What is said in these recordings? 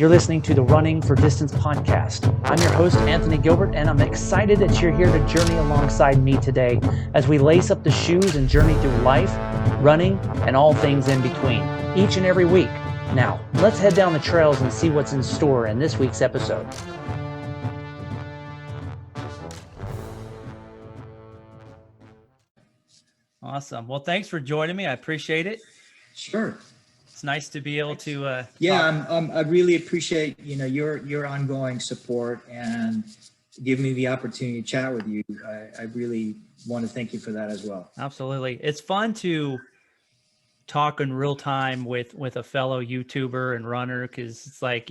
You're listening to the Running for Distance podcast. I'm your host, Anthony Gilbert, and I'm excited that you're here to journey alongside me today as we lace up the shoes and journey through life, running, and all things in between, each and every week. Now, let's head down the trails and see what's in store in this week's episode. Awesome. Well, thanks for joining me. I appreciate it. Sure. It's nice to be able to I really appreciate your ongoing support and giving me the opportunity to chat with you. I really want to thank you for that as well. Absolutely. It's fun to talk in real time with a fellow YouTuber and runner, because it's like,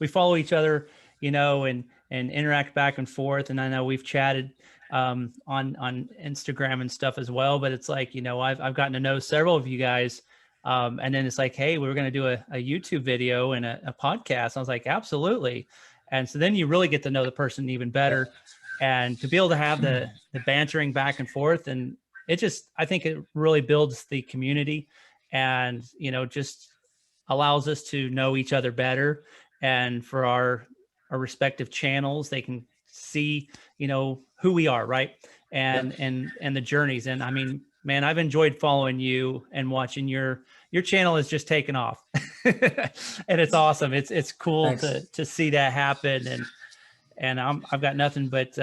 we follow each other, and interact back and forth. And I know we've chatted on Instagram and stuff as well, but it's like, I've gotten to know several of you guys. And then it's like, hey, we were going to do a YouTube video and a podcast. I was like, absolutely. And so then you really get to know the person even better, and to be able to have the bantering back and forth. And I think it really builds the community and, just allows us to know each other better. And for our respective channels, they can see, who we are. Right. And the journeys. And I mean, man, I've enjoyed following you and watching your channel has just taken off. And it's awesome. It's cool to see that happen. And I've got nothing but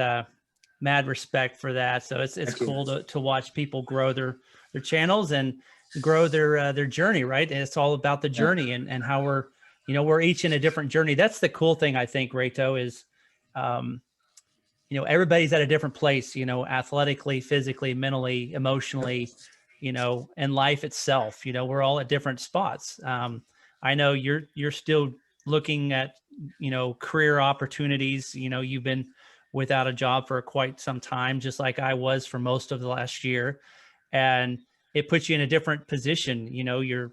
mad respect for that. So it's cool to watch people grow their channels and grow their journey, right? And it's all about the journey and how we're each in a different journey. That's the cool thing, I think, Reto, is everybody's at a different place, athletically, physically, mentally, emotionally, and life itself. We're all at different spots. I know you're still looking at, career opportunities. You've been without a job for quite some time, just like I was for most of the last year. And it puts you in a different position. You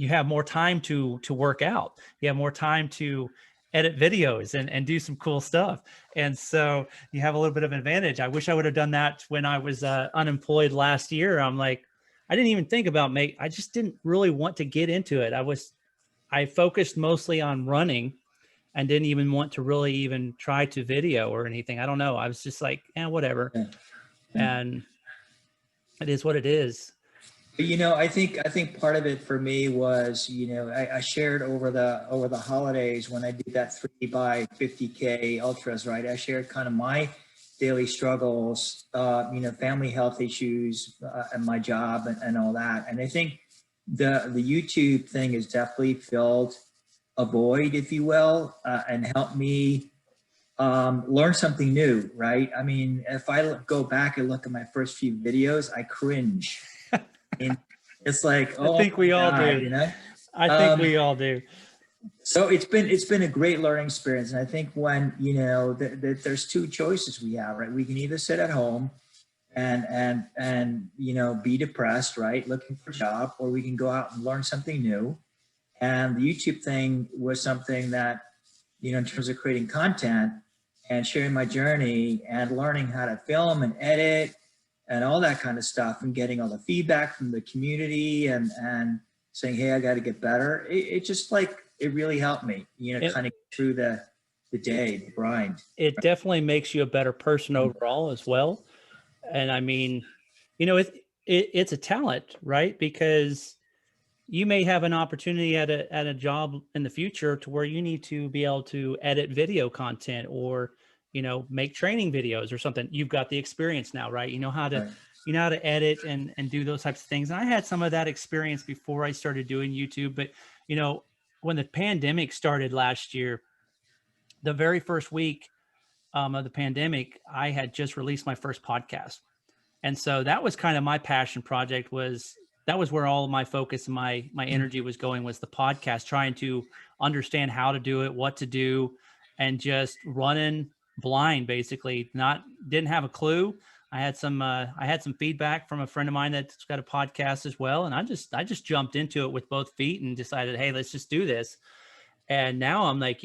have more time to work out. You have more time to edit videos and do some cool stuff. And so you have a little bit of an advantage. I wish I would have done that when I was unemployed last year. I'm like, I didn't even think about I just didn't really want to get into it. I focused mostly on running and didn't even want to really even try to video or anything. I don't know. I was just like, whatever. And it is what it is. I think part of it for me was, I shared over the holidays when I did that 3x50K ultras, right? I shared kind of my daily struggles, family health issues, and my job and all that. And I think the YouTube thing has definitely filled a void, if you will, and helped me learn something new, right? I mean, if I go back and look at my first few videos, I cringe. And it's like, I think we all do. I think we all do. So it's been a great learning experience. And I think when, there's two choices we have, right? We can either sit at home and be depressed, right? Looking for a job, or we can go out and learn something new. And the YouTube thing was something that, in terms of creating content and sharing my journey and learning how to film and edit and all that kind of stuff, and getting all the feedback from the community and saying, hey, I got to get better. It just it really helped me, kind of through the day, the grind. It definitely makes you a better person overall as well. And I mean, it's a talent, right? Because you may have an opportunity at a job in the future to where you need to be able to edit video content or, make training videos or something. You've got the experience now, right? You know how to edit and do those types of things. And I had some of that experience before I started doing YouTube. But, when the pandemic started last year, the very first week of the pandemic, I had just released my first podcast. And so that was kind of my passion project. That was where all of my focus and my energy was going, was the podcast, trying to understand how to do it, what to do, and just running blind, basically. Didn't have a clue. I had some feedback from a friend of mine that's got a podcast as well. And I just jumped into it with both feet and decided, hey, let's just do this. And now I'm like,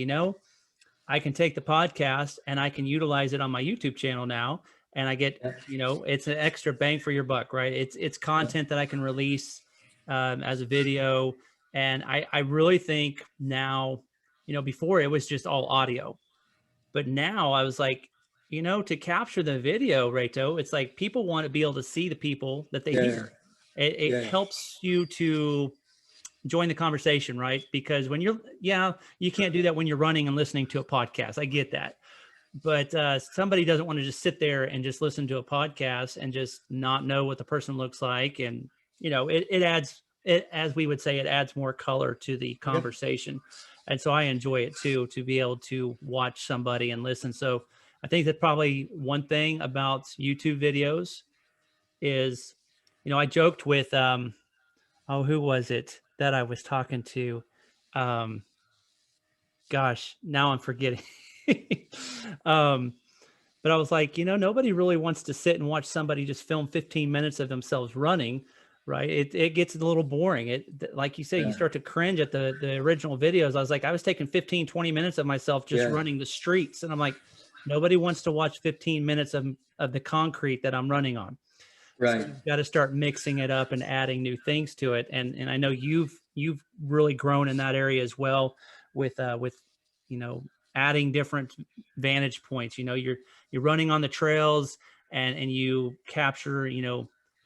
I can take the podcast and I can utilize it on my YouTube channel now. And I get, it's an extra bang for your buck, right? It's content that I can release as a video. And I really think now before it was just all audio. But now I was like, to capture the video, Reto, it's like people want to be able to see the people that they Yeah. hear. It Yeah. helps you to join the conversation, right? Because when you can't do that when you're running and listening to a podcast. I get that. But somebody doesn't want to just sit there and just listen to a podcast and just not know what the person looks like. And, it adds, as we would say, it adds more color to the Yeah. conversation. And so I enjoy it too, to be able to watch somebody and listen. So I think that probably one thing about YouTube videos is, I joked with, oh, who was it that I was talking to? Um, Gosh, now I'm forgetting. um, but I was like, nobody really wants to sit and watch somebody just film 15 minutes of themselves running, right? It gets a little boring. Like you say, you Yeah. start to cringe at the original videos. I was like, I was taking 15, 20 minutes of myself just Yeah. running the streets. And I'm like, nobody wants to watch 15 minutes of the concrete that I'm running on. So Right. you've got to start mixing it up and adding new things to it. And I know you've really grown in that area as well with adding different vantage points. You're running on the trails and you capture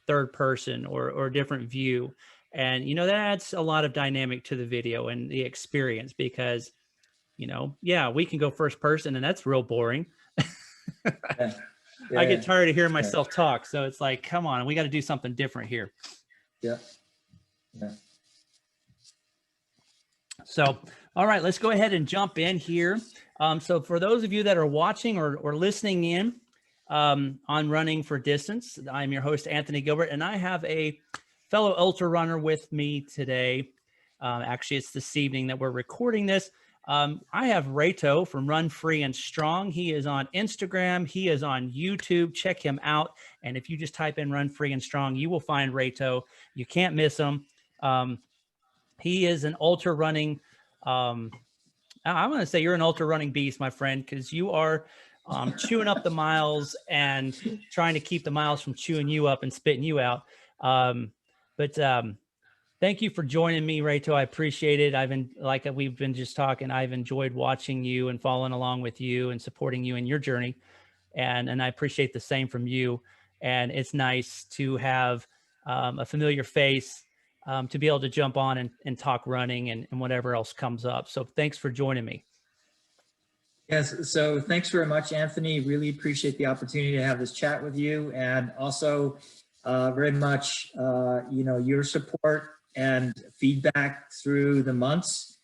third person or a different view, and that adds a lot of dynamic to the video and the experience because yeah, we can go first person and that's real boring. Yeah. I get Yeah. tired of hearing Yeah. myself talk. So it's like, come on, we got to do something different here. Yeah. Yeah. So, all right, let's go ahead and jump in here. So for those of you that are watching or listening in on Running for Distance, I'm your host, Anthony Gilbert, and I have a fellow ultra runner with me today. Actually, it's this evening that we're recording this. I have Reto from Run Free and Strong. He is on Instagram. He is on YouTube. Check him out. And if you just type in Run Free and Strong, you will find Reto. You can't miss him. He is an ultra running. I'm going to say you're an ultra running beast, my friend, because you are chewing up the miles and trying to keep the miles from chewing you up and spitting you out. But thank you for joining me, Reto. I appreciate it. Like we've been just talking, I've enjoyed watching you and following along with you and supporting you in your journey. And I appreciate the same from you. And it's nice to have a familiar face to be able to jump on and talk running and whatever else comes up. So thanks for joining me. Yes. So thanks very much, Anthony. Really appreciate the opportunity to have this chat with you, and also very much, your support and feedback through the months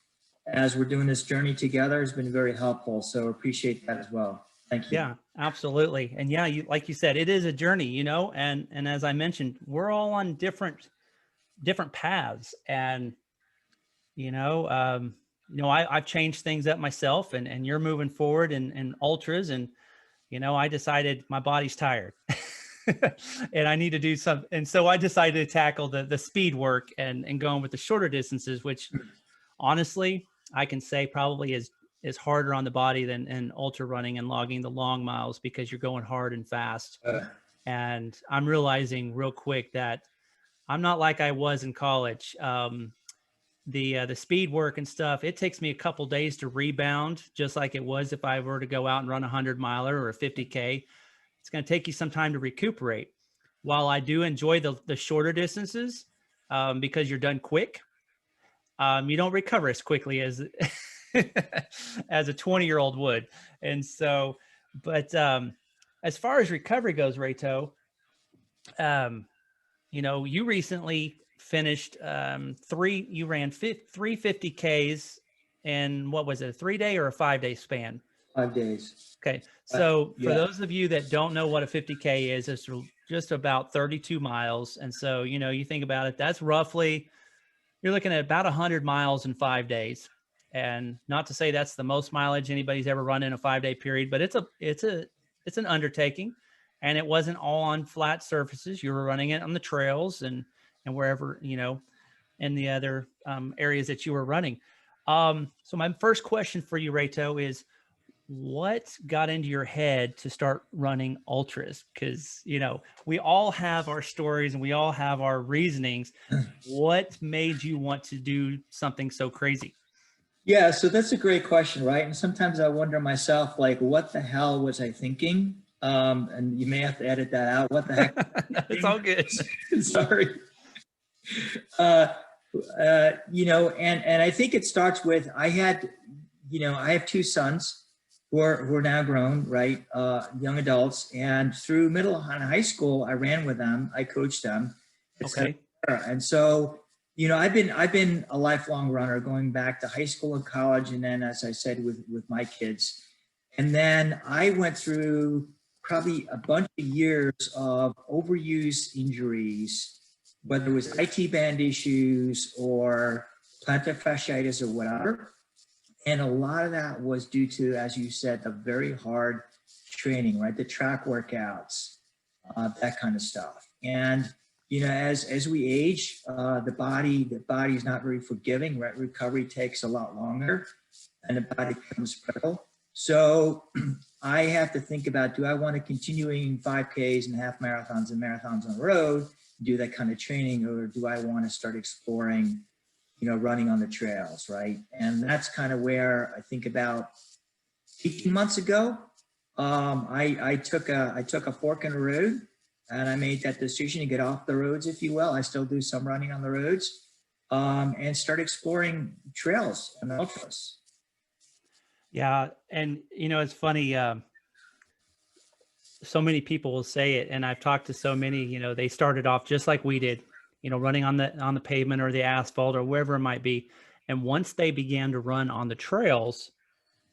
as we're doing this journey together has been very helpful. So appreciate that as well. Thank you. Yeah, absolutely. And yeah, like you said, it is a journey, and as I mentioned, we're all on different paths. And, I've changed things up myself, and you're moving forward in ultras. And, I decided my body's tired and I need to do something. And so I decided to tackle the speed work and going with the shorter distances, which honestly, I can say probably is harder on the body than in ultra running and logging the long miles, because you're going hard and fast. And I'm realizing real quick that I'm not like I was in college. The speed work and stuff, it takes me a couple days to rebound, just like it was if I were to go out and run a 100-miler or a 50K. It's going to take you some time to recuperate. While I do enjoy the shorter distances, because you're done quick, you don't recover as quickly as as a 20-year-old would. And so, but as far as recovery goes, Reto, you recently finished you ran 350Ks in, what was it, a 3-day or a 5-day span? 5 days. Okay. So for Yeah. those of you that don't know what a 50K is, it's just about 32 miles. And so, you think about it, that's roughly, you're looking at about 100 miles in 5 days. And not to say that's the most mileage anybody's ever run in a 5-day period, but it's an undertaking. And it wasn't all on flat surfaces. You were running it on the trails and wherever, in the other areas that you were running. So my first question for you, Reto, is what got into your head to start running ultras? Because, we all have our stories and we all have our reasonings. What made you want to do something so crazy? Yeah, so that's a great question, right? And sometimes I wonder myself, like, what the hell was I thinking? And you may have to edit that out. What the heck was I It's all thinking? good. Sorry. Uh, and I think it starts with I have two sons who are now grown, right? Young adults. And through middle and high school, I ran with them, I coached them, etc. Okay. And so, I've been a lifelong runner going back to high school and college, and then, as I said, with my kids. And then I went through probably a bunch of years of overuse injuries, whether it was IT band issues or plantar fasciitis or whatever. And a lot of that was due to, as you said, the very hard training, right? The track workouts, that kind of stuff. And as we age, the body is not very forgiving, right? Recovery takes a lot longer, and the body becomes brittle. So I have to think about, do I want to continuing 5Ks and half marathons and marathons on the road, do that kind of training, or do I want to start exploring, running on the trails, right? And that's kind of where I think about 18 months ago. I took a fork in the road, and I made that decision to get off the roads, if you will. I still do some running on the roads, and start exploring trails and ultras. Yeah. And, it's funny. So many people will say it, and I've talked to so many, they started off just like we did, running on the pavement or the asphalt or wherever it might be. And once they began to run on the trails,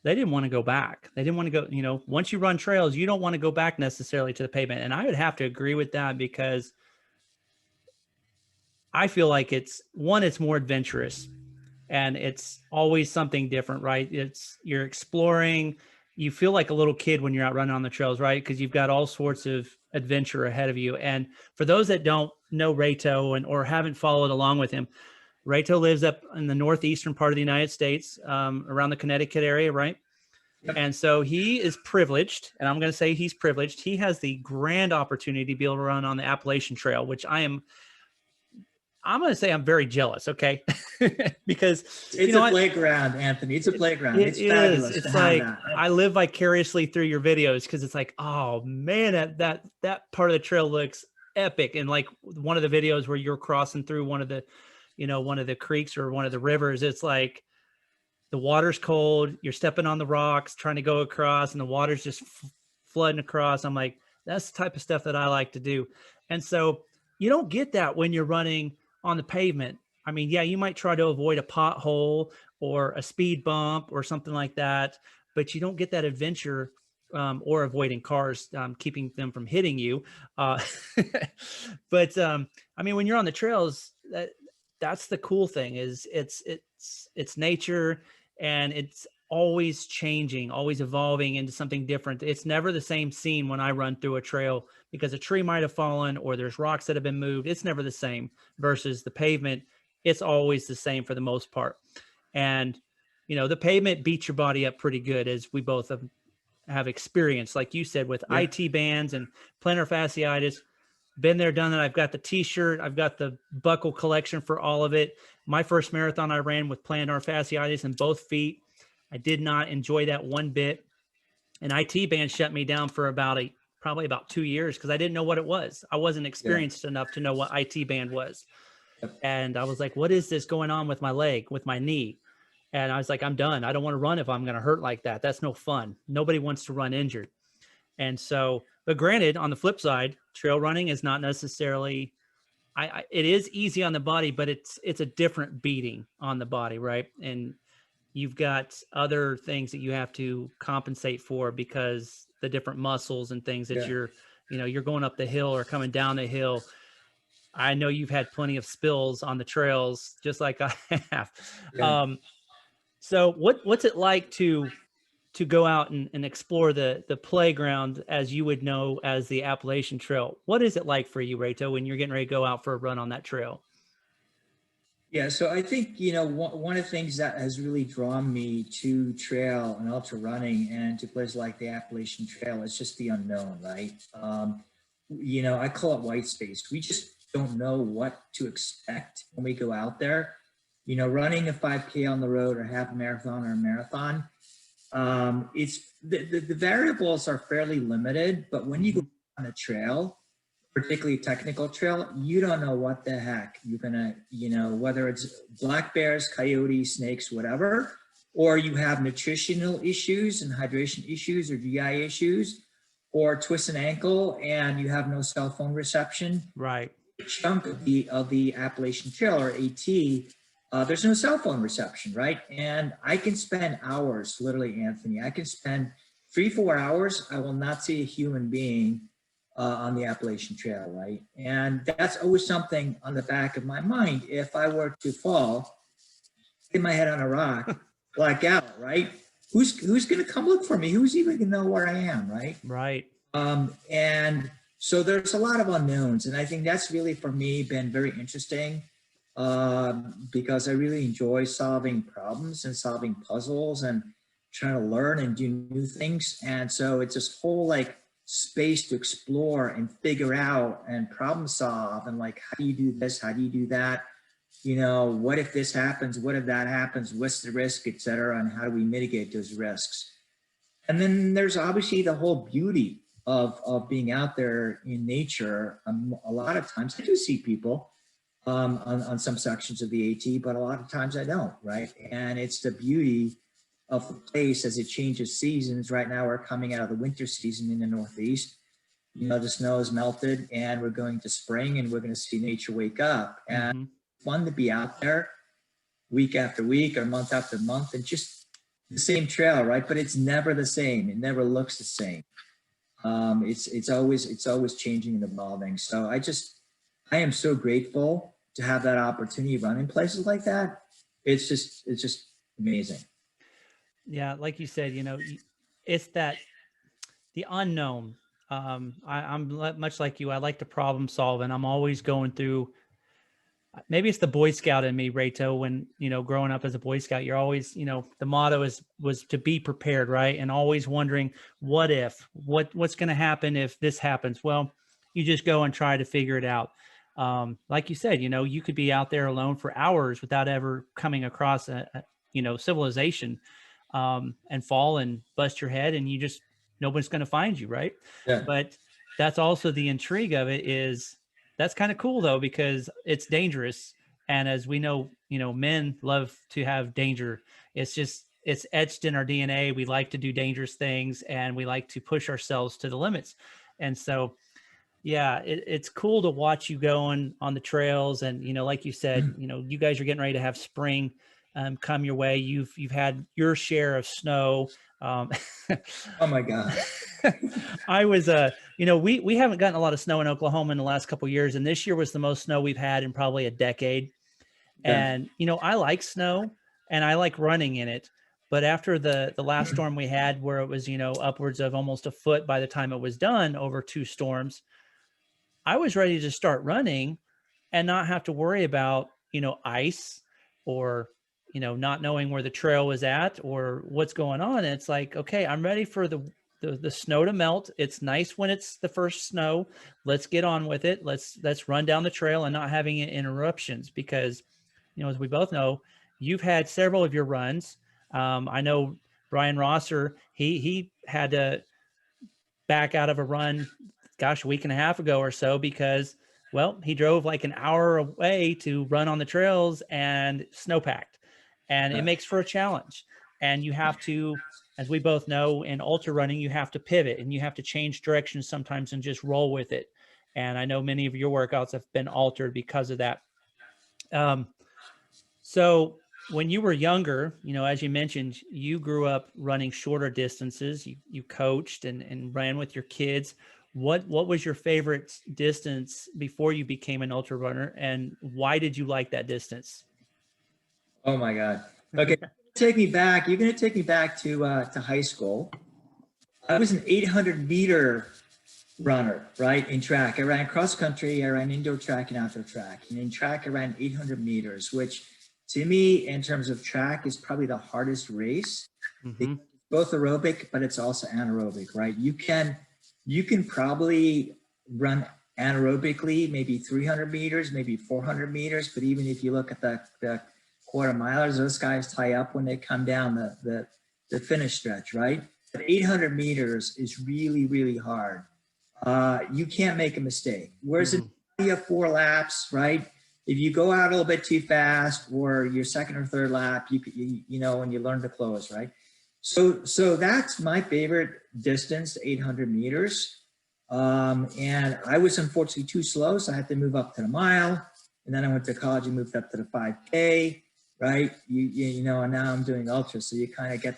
they didn't want to go back. They didn't want to go, once you run trails, you don't want to go back necessarily to the pavement. And I would have to agree with that, because I feel like it's more adventurous, and it's always something different, right? You're exploring. You feel like a little kid when you're out running on the trails, right? Because you've got all sorts of adventure ahead of you. And for those that don't know Reto or haven't followed along with him, Reto lives up in the northeastern part of the United States, around the Connecticut area, right? Yep. And so he is privileged, and I'm going to say he's privileged. He has the grand opportunity to be able to run on the Appalachian Trail, which I'm going to say I'm very jealous. Okay. Because It's a playground, Anthony. It's a playground. it It's is. fabulous to It's have like that. I live vicariously through your videos, because it's like, oh man, that part of the trail looks epic. And like one of the videos where you're crossing through one of the creeks or one of the rivers, it's like the water's cold, you're stepping on the rocks, trying to go across, and the water's just flooding across. I'm like, that's the type of stuff that I like to do. And so you don't get that when you're running on the pavement. I mean, yeah, you might try to avoid a pothole or a speed bump or something like that, but you don't get that adventure, or avoiding cars, keeping them from hitting you. Uh, but I mean, when you're on the trails, that's the cool thing, is it's nature, and it's always changing, always evolving into something different. It's never the same scene when I run through a trail, because a tree might have fallen or there's rocks that have been moved. It's never the same versus the pavement. It's always the same for the most part. And, the pavement beats your body up pretty good, as we both have experienced, like you said, with Yeah. IT bands and plantar fasciitis. Been there, done that. I've got the t-shirt, I've got the buckle collection for all of it. My first marathon I ran with plantar fasciitis in both feet. I did not enjoy that one bit. And IT band shut me down for probably about 2 years, because I didn't know what it was. I wasn't Yeah. experienced enough to know what IT band was. Yep. And I was like, what is this going on with my leg, with my knee? And I was like, I'm done. I don't want to run if I'm going to hurt like that. That's no fun. Nobody wants to run injured. And so, but granted, on the flip side, trail running is not necessarily, it is easy on the body, but it's a different beating on the body, right? And you've got other things that you have to compensate for, because the different muscles and things that Yeah. you're going up the hill or coming down the hill. I know you've had plenty of spills on the trails, just like I have. Yeah. So what's it like to go out and explore the playground, as you would know as the Appalachian Trail? What is it like for you, Reto, when you're getting ready to go out for a run on that trail? Yeah, so I think, one of the things that has really drawn me to trail and ultra running and to places like the Appalachian Trail is just the unknown, right? I call it white space. We just don't know what to expect when we go out there. running a 5K on the road or half a marathon or a marathon, it's the variables are fairly limited, but when you go on a trail, particularly technical trail, you don't know what the heck you're gonna, whether it's black bears, coyotes, snakes, whatever, or you have nutritional issues and hydration issues or GI issues, or twist an ankle and you have no cell phone reception. Right. A chunk of the Appalachian Trail or AT, there's no cell phone reception, right? And I can spend hours, literally, Anthony. I can spend 3-4 hours. I will not see a human being on the Appalachian Trail, right? And that's always something on the back of my mind. If I were to fall, hit my head on a rock, black out, right? Who's going to come look for me? Who's even going to know where I am, right? Right. And so there's a lot of unknowns, and I think that's really for me been very interesting, because I really enjoy solving problems and solving puzzles and trying to learn and do new things. And so it's this whole like space to explore and figure out and problem solve, and like, how do you do this? How do you do that? What if this happens? What if that happens? What's the risk, et cetera? And how do we mitigate those risks? And then there's obviously the whole beauty of being out there in nature. A lot of times I do see people on some sections of the AT, but a lot of times I don't, right? And it's the beauty of the place as it changes seasons. Right now we're coming out of the winter season in the Northeast. The snow is melted and we're going to spring, and we're going to see nature wake up. And fun to be out there week after week or month after month, and just the same trail, right? But it's never the same. It never looks the same. It's always changing and evolving. So I am so grateful to have that opportunity to run in places like that. It's just amazing. Yeah, like you said, it's that the unknown. I'm much like you. I like to problem solve, and I'm always going through. Maybe it's the Boy Scout in me, Reto. When growing up as a Boy Scout, you're always, the motto was to be prepared, right? And always wondering, what if, what's going to happen if this happens? Well, you just go and try to figure it out. Like you said, you could be out there alone for hours without ever coming across a civilization, and fall and bust your head, and nobody's going to find you, right? Yeah. But that's also the intrigue of it. Is that's kind of cool though, because it's dangerous. And as we know, men love to have danger. It's etched in our DNA. We like to do dangerous things, and we like to push ourselves to the limits. And so, yeah, it's cool to watch you going on the trails. And, like you said, you guys are getting ready to have spring come your way. You've had your share of snow. Oh my God. I was, we haven't gotten a lot of snow in Oklahoma in the last couple of years, and this year was the most snow we've had in probably a decade. Yeah. And, I like snow and I like running in it. But after the last storm we had, where it was, upwards of almost a foot by the time it was done over 2 storms, I was ready to start running and not have to worry about, ice or, not knowing where the trail was at or what's going on. And it's like, okay, I'm ready for the snow to melt. It's nice when it's the first snow. Let's get on with it. Let's run down the trail and not having interruptions, because, as we both know, you've had several of your runs. I know Brian Rosser, he had to back out of a run, gosh, a week and a half ago or so, because, well, he drove like an hour away to run on the trails and snowpacked, and it makes for a challenge. And you have to, as we both know, in ultra running, you have to pivot and you have to change directions sometimes and just roll with it. And I know many of your workouts have been altered because of that. So when you were younger, as you mentioned, you grew up running shorter distances. You coached and ran with your kids. What was your favorite distance before you became an ultra runner, and why did you like that distance? Oh my God. Okay. Take me back. You're going to take me back to high school. I was an 800-meter runner, right? In track. I ran cross country. I ran indoor track and outdoor track. And in track, I ran 800 meters, which to me, in terms of track, is probably the hardest race. Mm-hmm. It's both aerobic, but it's also anaerobic, right? You can probably run anaerobically, maybe 300 meters, maybe 400 meters. But even if you look at the quarter milers, those guys tie up when they come down the finish stretch, right? But 800 meters is really, really hard. You can't make a mistake. Whereas in 4 laps, right? If you go out a little bit too fast, or your second or third lap, you know, and you learn to close, right? So that's my favorite distance, 800 meters. And I was unfortunately too slow, so I had to move up to the mile. And then I went to college and moved up to the 5K, right? You know, and now I'm doing ultra, so you kind of get.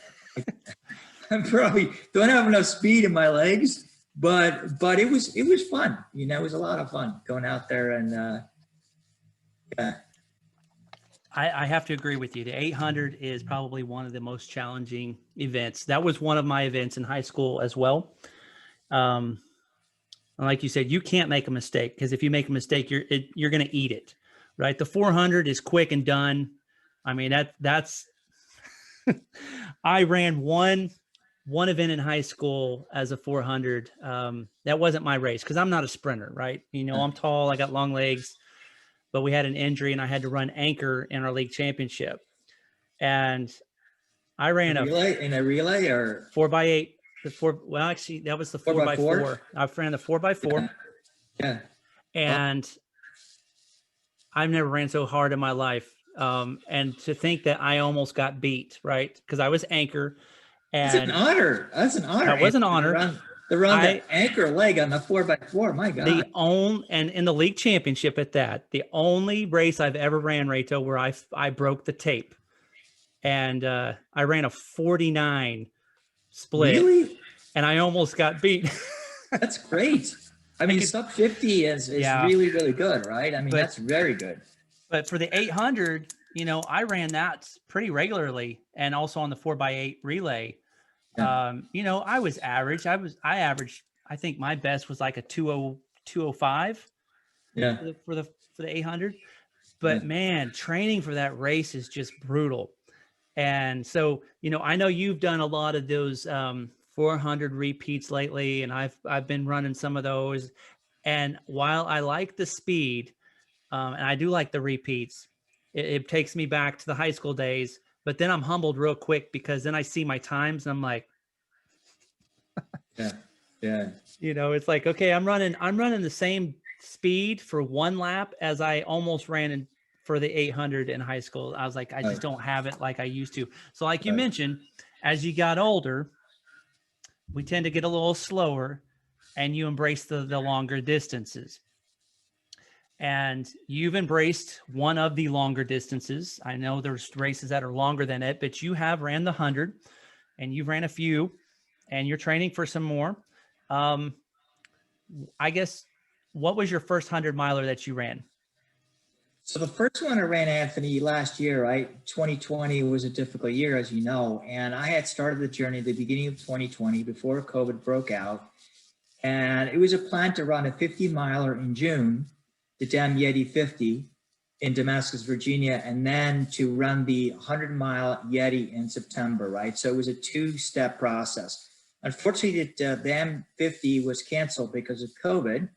I probably don't have enough speed in my legs, but it was fun. You know, it was a lot of fun going out there and yeah. I have to agree with you. The 800 is probably one of the most challenging events. That was one of my events in high school as well. Like you said, you can't make a mistake, because if you make a mistake, you're going to eat it, right? The 400 is quick and done. I mean, that's I ran one event in high school as a 400. That wasn't my race, because I'm not a sprinter, right? You know, I'm tall, I got long legs, but we had an injury and I had to run anchor in our league championship. And I ran a relay or 4x8. Well, actually, that was the 4x4. I ran the 4x4. Yeah. And I've never ran so hard in my life. And to think that I almost got beat, right? Because I was anchor. And that's an honor. That was an honor. To run the anchor leg on the 4x4. My God. And in the league championship at that, the only race I've ever ran, Reto, where I broke the tape. And I ran a 49 split. Really? And I almost got beat. That's great. I mean, sub 50 is really, really good, right? I mean, that's very good. But for the 800, you know, I ran that pretty regularly, and also on the 4x8 relay. Yeah. You know, I was average. I averaged, I think my best was like a 205. Yeah. For the 800. But man, training for that race is just brutal. And so, you know, I know you've done a lot of those 400 repeats lately, and I've been running some of those. And while I like the speed, and I do like the repeats, it takes me back to the high school days. But then I'm humbled real quick, because then I see my times and I'm like, yeah. You know, it's like, okay, I'm running the same speed for one lap as I almost ran for the 800 in high school. I was like, I just don't have it like I used to. So like you mentioned, as you got older, we tend to get a little slower, and you embrace the longer distances. And you've embraced one of the longer distances. I know there's races that are longer than it, but you have ran the 100, and you've ran a few, and you're training for some more. I guess, what was your first 100 miler that you ran? So the first one I ran, Anthony, last year, right? 2020 was a difficult year, as you know. And I had started the journey at the beginning of 2020 before COVID broke out. And it was a plan to run a 50 miler in June, the Dam Yeti 50 in Damascus, Virginia, and then to run the 100-mile Yeti in September, right? So it was a 2-step process. Unfortunately, the Dam 50 was canceled because of COVID.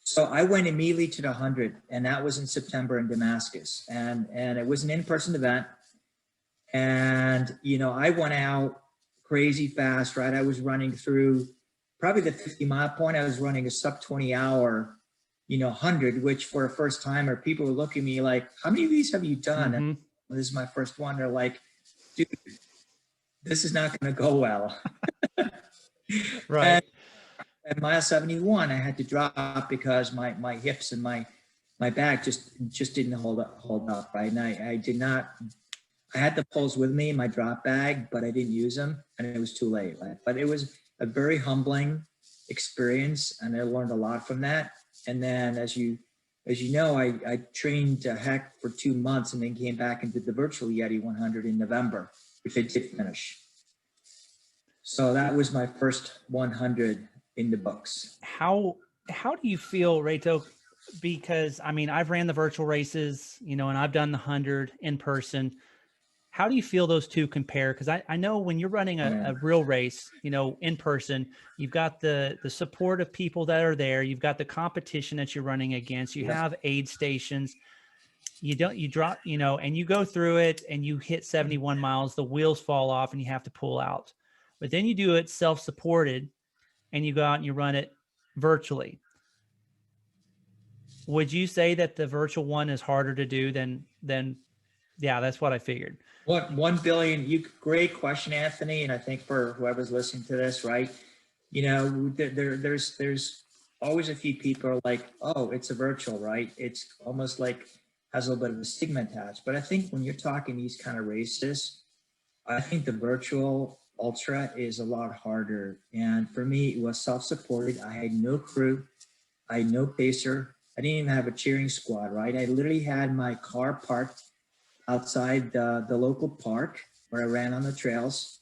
So I went immediately to the 100, and that was in September in Damascus. And it was an in-person event. And, you know, I went out crazy fast, right? I was running through probably the 50-mile point. I was running a sub 20-hour, you know, 100, which for a first timer, people were looking at me like, how many of these have you done? Mm-hmm. And this is my first one. They're like, dude, this is not going to go well. Right. At mile 71, I had to drop because my hips and my back just didn't hold up, right? And I had the poles with me in my drop bag, but I didn't use them, and it was too late, right? But it was a very humbling experience, and I learned a lot from that. And then, as you know, I trained to heck for 2 months, and then came back and did the virtual Yeti 100 in November, which I did finish. So that was my first 100 in the books. How do you feel, Reto? Because I mean, I've ran the virtual races, you know, and I've done the 100 in person. How do you feel those two compare? Because I know when you're running a real race, you know, in person, you've got the support of people that are there. You've got the competition that you're running against. You have aid stations. you drop, and you go through it and you hit 71 miles, the wheels fall off and you have to pull out. But then you do it self-supported and you go out and you run it virtually. Would you say that the virtual one is harder to do than yeah, that's what I figured. What 1 billion? Great question, Anthony. And I think for whoever's listening to this, right? There's always a few people are like, oh, it's a virtual, right? It's almost like has a little bit of a stigma attached. But I think when you're talking these kind of races, I think the virtual ultra is a lot harder. And for me, it was self-supported. I had no crew. I had no pacer. I didn't even have a cheering squad, right? I literally had my car parked outside the local park where I ran on the trails.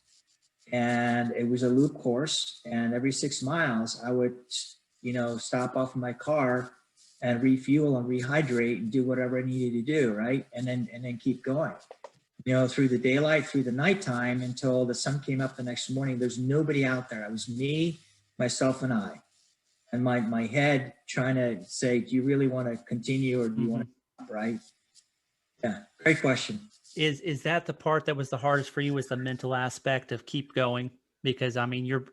And it was a loop course. And every 6 miles, I would, stop off my car and refuel and rehydrate and do whatever I needed to do, right? And then keep going. Through the daylight, through the nighttime, until the sun came up the next morning. There's nobody out there. It was me, myself, and I. And my head trying to say, do you really want to continue or do you want to stop, right? Yeah, great question. Is that the part that was the hardest for you, was the mental aspect of keep going? Because I mean,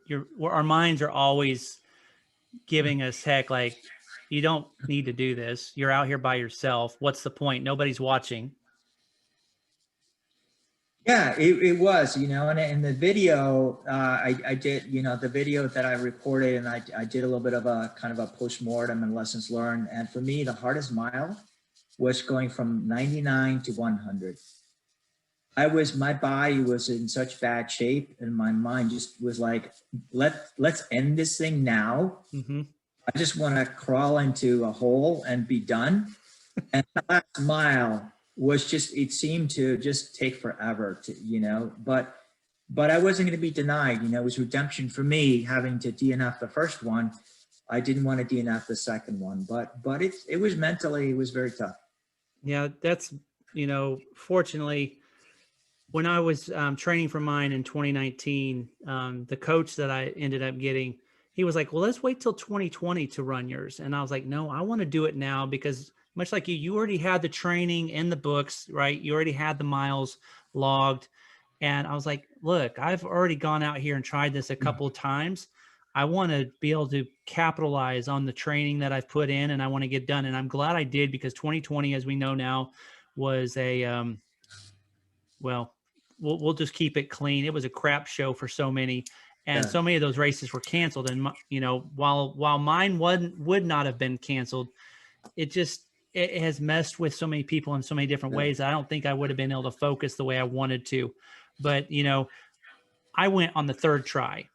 our minds are always giving us heck, like, you don't need to do this. You're out here by yourself. What's the point? Nobody's watching. Yeah, it was, and in the video, I did, the video that I recorded, and I did a little bit of a kind of a postmortem and lessons learned. And for me, the hardest mile was going from 99 to 100. My body was in such bad shape, and my mind just was like, let's end this thing now. Mm-hmm. I just want to crawl into a hole and be done. And the last mile was just, it seemed to just take forever but I wasn't going to be denied. It was redemption for me having to DNF the first one. I didn't want to DNF the second one, but it was mentally, it was very tough. Yeah, that's, fortunately, when I was training for mine in 2019, the coach that I ended up getting, he was like, well, let's wait till 2020 to run yours. And I was like, no, I want to do it now, because much like you already had the training in the books, right? You already had the miles logged. And I was like, look, I've already gone out here and tried this a couple of times. I want to be able to capitalize on the training that I've put in, and I want to get done. And I'm glad I did, because 2020, as we know now, was a, well, we'll just keep it clean. It was a crap show for so many. And so many of those races were canceled. And, while mine would not have been canceled, it has messed with so many people in so many different ways. I don't think I would have been able to focus the way I wanted to. But, I went on the third try.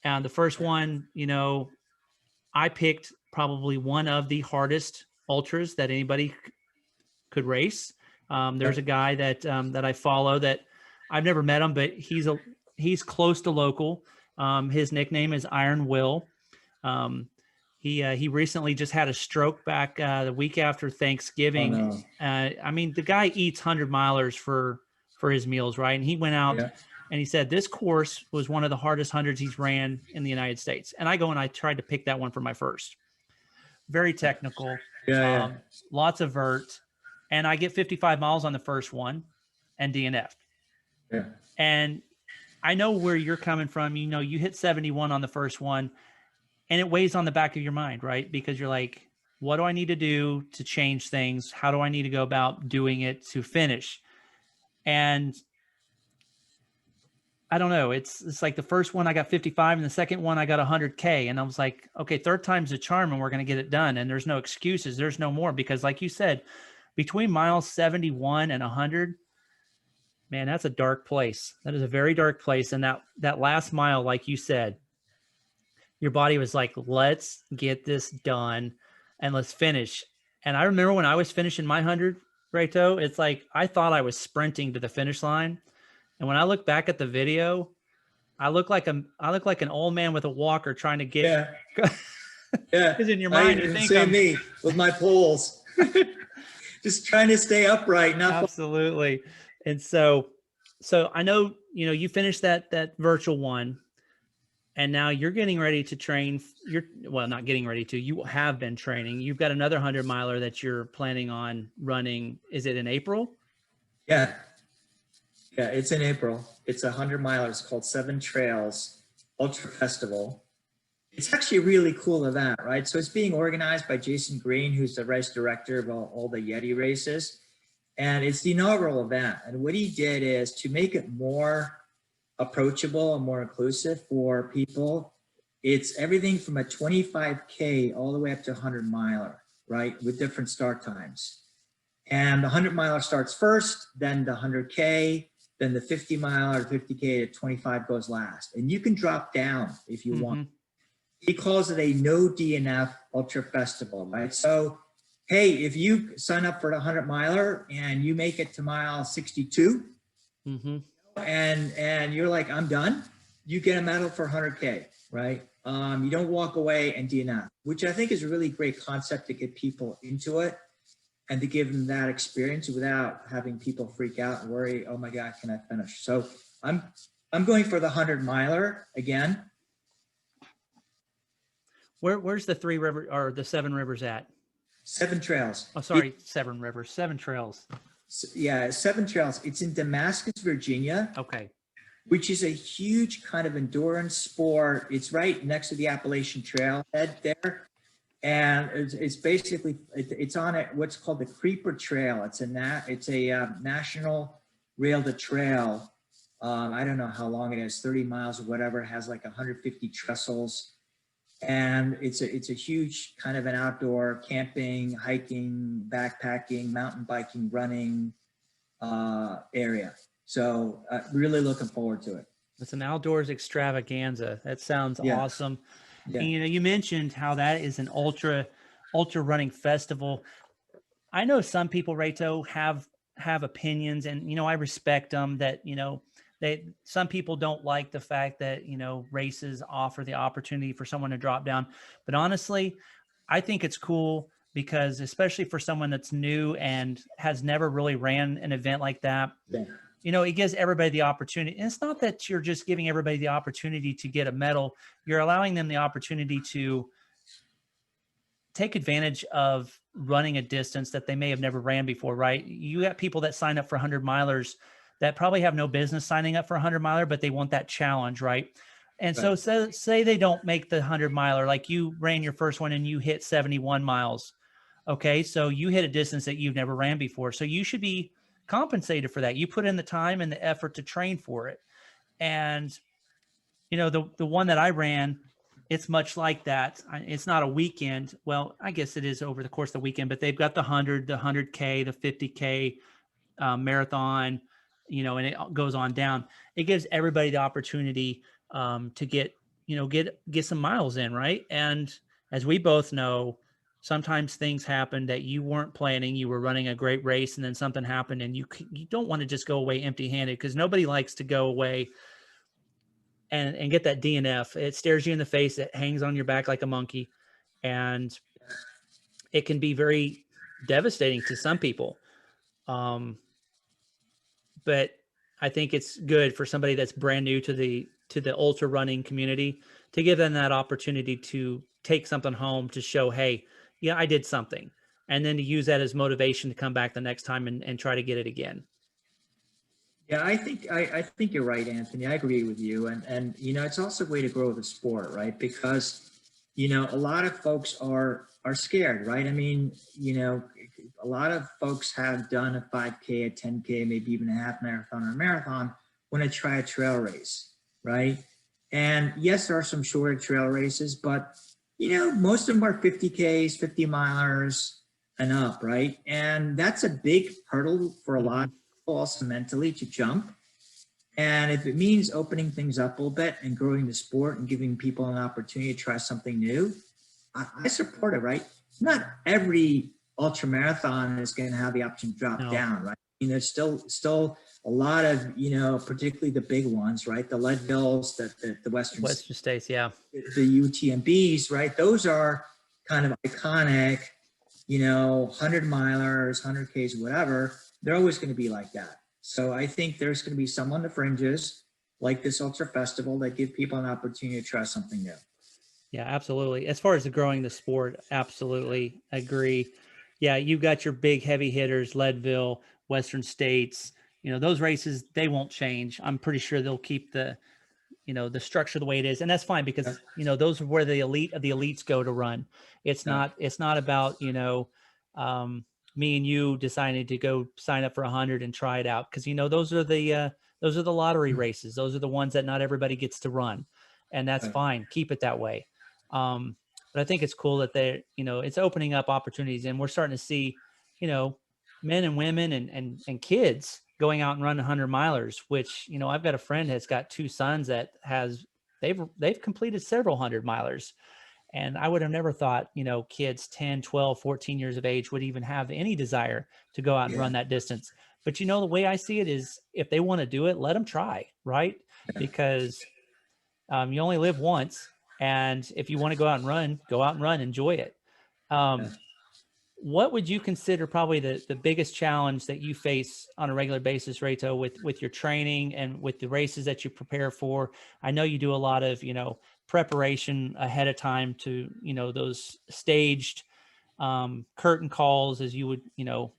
And the first one, I picked probably one of the hardest ultras that anybody could race. There's a guy that I follow that I've never met him, but he's close to local. His nickname is Iron Will. He recently just had a stroke back the week after Thanksgiving. Oh, no. I mean, the guy eats 100-milers for his meals, right? And he went out and he said this course was one of the hardest hundreds he's ran in the United States. And I tried to pick that one for my first. Very technical, lots of vert. And I get 55 miles on the first one and DNF. Yeah. And I know where you're coming from. You hit 71 on the first one, and it weighs on the back of your mind, right? Because you're like, what do I need to do to change things? How do I need to go about doing it to finish? And I don't know. It's like the first one I got 55 and the second one I got 100K. And I was like, okay, third time's a charm and we're going to get it done. And there's no excuses. There's no more, because like you said, between miles 71 and 100, man, that's a dark place. That is a very dark place. And that last mile, like you said, your body was like, let's get this done and let's finish. And I remember when I was finishing my 100, Reto, it's like I thought I was sprinting to the finish line. And when I look back at the video, I look like an old man with a walker trying to get. Yeah. Because in your mind, you think me with my poles, just trying to stay upright. Absolutely. And so I know, you finished that virtual one. and now you're getting ready to train. You're, well, not getting ready to, you have been training. You've got another 100-miler that you're planning on running. Is it in April? Yeah. Yeah, it's in April. It's a 100-miler. It's called Seven Trails Ultra Festival. It's actually a really cool event, right? So it's being organized by Jason Green, who's the race director of all the Yeti races. And it's the inaugural event. And what he did is to make it more approachable and more inclusive for people. It's everything from a 25K all the way up to a 100-miler, right? With different start times. And the 100-miler starts first, then the 100K, then the 50-miler, 50K to 25 goes last. And you can drop down if you want. He calls it a no DNF ultra festival, right? So, hey, if you sign up for the 100-miler and you make it to mile 62, and you're like, I'm done, you get a medal for 100K, right? You don't walk away and DNF, which I think is a really great concept to get people into it and to give them that experience without having people freak out and worry, oh my God, can I finish? So I'm going for the 100-miler again. Where's the 3 river or the 7 rivers at? Seven Trails. Oh, sorry, 7 rivers, 7 trails. Yeah, Seven Trails. It's in Damascus, Virginia. Okay. Which is a huge kind of endurance sport. It's right next to the Appalachian Trail head there. And it's basically, it's on what's called the Creeper Trail. It's a national rail to trail. I don't know how long it is, 30 miles or whatever. It has like 150 trestles. And it's a huge kind of an outdoor camping, hiking, backpacking, mountain biking, running area. So really looking forward to it. It's an outdoors extravaganza. That sounds awesome. Yeah. And, you mentioned how that is an ultra running festival. I know some people, Reto, have opinions, and, I respect them that, some people don't like the fact that, races offer the opportunity for someone to drop down. But honestly, I think it's cool because, especially for someone that's new and has never really ran an event like that, it gives everybody the opportunity. And it's not that you're just giving everybody the opportunity to get a medal. You're allowing them the opportunity to take advantage of running a distance that they may have never ran before, right? You got people that sign up for 100-milers that probably have no business signing up for a 100-miler, but they want that challenge, right? And so say they don't make the 100-miler, like you ran your first one and you hit 71 miles. Okay, so you hit a distance that you've never ran before. So you should be compensated for that. You put in the time and the effort to train for it. And, the one that I ran, it's much like that. It's not a weekend. Well, I guess it is over the course of the weekend, but they've got the 100K, the 50K marathon, and it goes on down. It gives everybody the opportunity to get some miles in, right? And as we both know, sometimes things happen that you weren't planning. You were running a great race and then something happened, and you don't want to just go away empty-handed, because nobody likes to go away and get that DNF. It stares you in the face. It hangs on your back like a monkey, and it can be very devastating to some people. But I think it's good for somebody that's brand new to the ultra running community to give them that opportunity to take something home to show, hey, yeah, I did something. And then to use that as motivation to come back the next time and try to get it again. Yeah, I think you're right, Anthony. I agree with you. And it's also a way to grow the sport, right? Because, a lot of folks are scared, right? I mean, a lot of folks have done a 5K, a 10K, maybe even a half marathon or a marathon want to try a trail race, right? And yes, there are some shorter trail races, but, most of them are 50Ks, 50 milers and up, right? And that's a big hurdle for a lot of people also mentally to jump. And if it means opening things up a little bit and growing the sport and giving people an opportunity to try something new, I support it, right? Not every ultra marathon is going to have the option to drop down, right? There's still a lot of, particularly the big ones, right? The Leadvilles, the Western States, yeah. The UTMBs, right? Those are kind of iconic, 100-milers, 100Ks, whatever. They're always going to be like that. So I think there's going to be some on the fringes, like this ultra festival that give people an opportunity to try something new. Yeah, absolutely. As far as the growing the sport, absolutely agree. Yeah, you got your big heavy hitters, Leadville, Western States. You know, those races, they won't change. I'm pretty sure they'll keep the, you know, the structure the way it is, and that's fine Yeah, because, you know, those are where the elite of the elites go to run. yeah, It's not about, you know, um, me and you deciding to go sign up for 100 and try it out, because, you know, those are the lottery races. Those are the ones that not everybody gets to run, and that's right. fine. Keep it that way. um, but I think it's cool that they're, you know, it's opening up opportunities, and we're starting to see, you know, men and women and kids going out and running 100 milers, which, you know, I've got a friend that's got two sons that has, they've completed several 100 milers. And I would have never thought, you know, kids 10, 12, 14 years of age would even have any desire to go out and Yeah, run that distance. But, you know, the way I see it is, if they want to do it, let them try, right? yeah, Because you only live once. And if you want to go out and run, go out and run, enjoy it. yeah. Um, what would you consider probably the biggest challenge that you face on a regular basis, Reto, with your training and with the races that you prepare for? I know you do a lot of, you know, preparation ahead of time to, you know, those staged curtain calls, as you would, you know,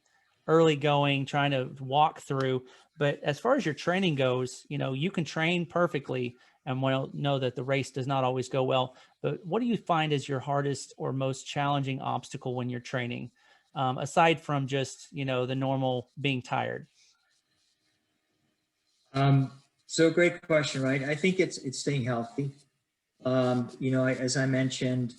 early going, trying to walk through. But as far as your training goes, you know, you can train perfectly and well know that the race does not always go well. But what do you find is your hardest or most challenging obstacle when you're training, aside from just, you know, the normal being tired? Um, so great question, right? I think it's staying healthy. You know, as I mentioned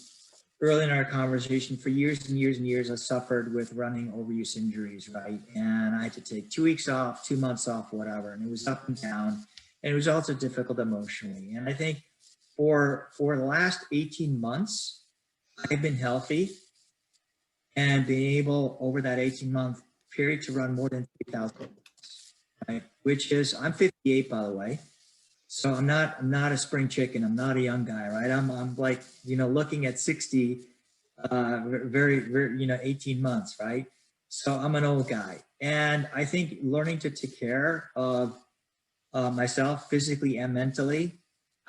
early in our conversation, for years and years and years, I suffered with running overuse injuries, right? And I had to take 2 weeks off, 2 months off, whatever. And it was up and down. And it was also difficult emotionally. And I think for the last 18 months, I've been healthy and being able over that 18-month period to run more than 3,000, right? Which is, I'm 58, by the way. So I'm not a spring chicken. I'm not a young guy, right? I'm like, you know, looking at 60, very, very, you know, 18 months, right? So I'm an old guy. And I think learning to take care of myself physically and mentally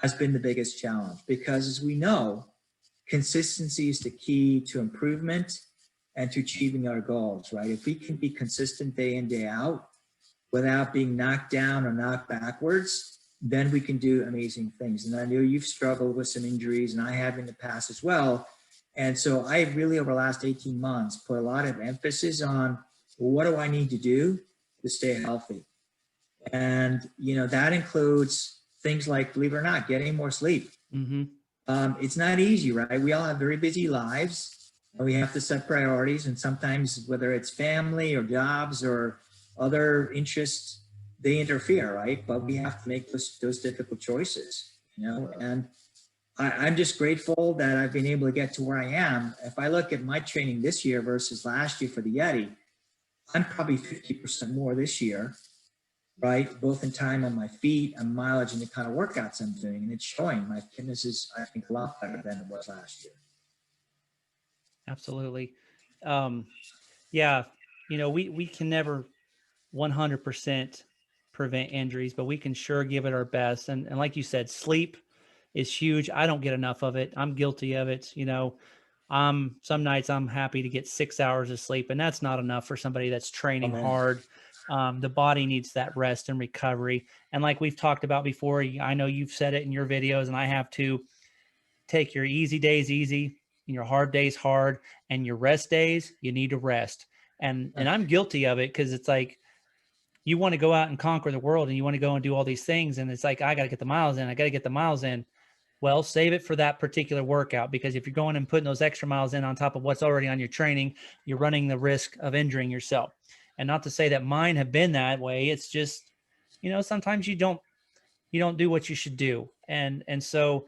has been the biggest challenge, because as we know, consistency is the key to improvement and to achieving our goals, right? If we can be consistent day in, day out, without being knocked down or knocked backwards, then we can do amazing things. And I know you've struggled with some injuries, and I have in the past as well. And so I really, over the last 18 months, put a lot of emphasis on, well, what do I need to do to stay healthy? And, you know, that includes things like, believe it or not, getting more sleep. Mm-hmm. It's not easy, right? We all have very busy lives, and we have to set priorities. And sometimes, whether it's family or jobs or other interests, they interfere, right? But we have to make those difficult choices, you know. And I'm just grateful that I've been able to get to where I am. If I look at my training this year versus last year for the Yeti, I'm probably 50% more this year, right? Both in time on my feet and mileage and the kind of workouts I'm doing. And it's showing. My fitness is, I think, a lot better than it was last year. Absolutely. Um, yeah, you know, we can never 100% prevent injuries, but we can sure give it our best. And like you said, sleep is huge. I don't get enough of it. I'm guilty of it. You know, some nights I'm happy to get 6 hours of sleep, and that's not enough for somebody that's Oh, training man. hard. The body needs that rest and recovery. And like we've talked about before, I know you've said it in your videos, and I have to: take your easy days easy and your hard days hard, and your rest days, you need to rest. And I'm guilty of it, because it's like, you want to go out and conquer the world, and you want to go and do all these things, and it's like, I got to get the miles in, I got to get the miles in. Well, save it for that particular workout, because if you're going and putting those extra miles in on top of what's already on your training, you're running the risk of injuring yourself. And not to say that mine have been that way, it's just, you know, sometimes you don't do what you should do. And so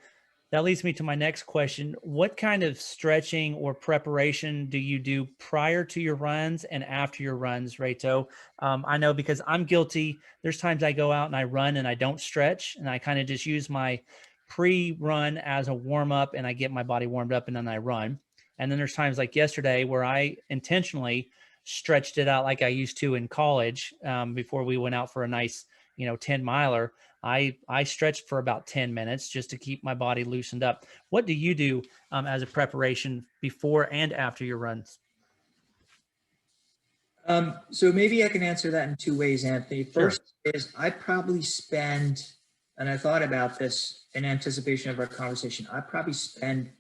that leads me to my next question: what kind of stretching or preparation do you do prior to your runs and after your runs, Reto? I know, because I'm guilty. There's times I go out and I run and I don't stretch, and I kind of just use my pre-run as a warm-up, and I get my body warmed up and then I run. And then there's times like yesterday where I intentionally stretched it out like I used to in college, before we went out for a nice, 10 miler, I stretched for about 10 minutes just to keep my body loosened up. What do you do as a preparation before and after your runs? So maybe I can answer that in two ways, Anthony. Sure. First is I probably spend, and I thought about this in anticipation of our conversation, I probably spend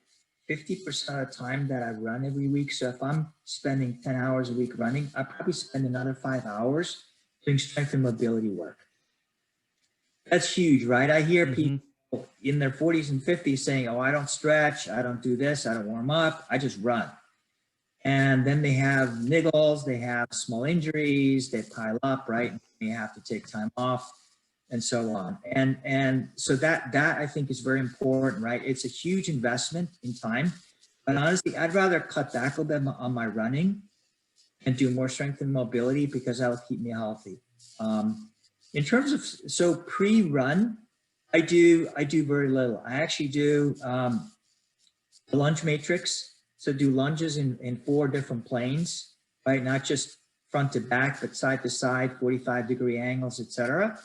50% of the time that I run every week. So if I'm spending 10 hours a week running, I probably spend another 5 hours doing strength and mobility work. That's huge, right? I hear people in their 40s and 50s saying, oh, I don't stretch, I don't do this, I don't warm up, I just run. And then they have niggles, they have small injuries, they pile up, right? They have to take time off and so on. And so that I think is very important, right? It's a huge investment in time. But honestly, I'd rather cut back a bit on my running and do more strength and mobility because that'll keep me healthy. In terms of, so pre-run, I do very little. I actually do the lunge matrix. So do lunges in 4 different planes, right? Not just front to back, but side to side, 45-degree angles, etc.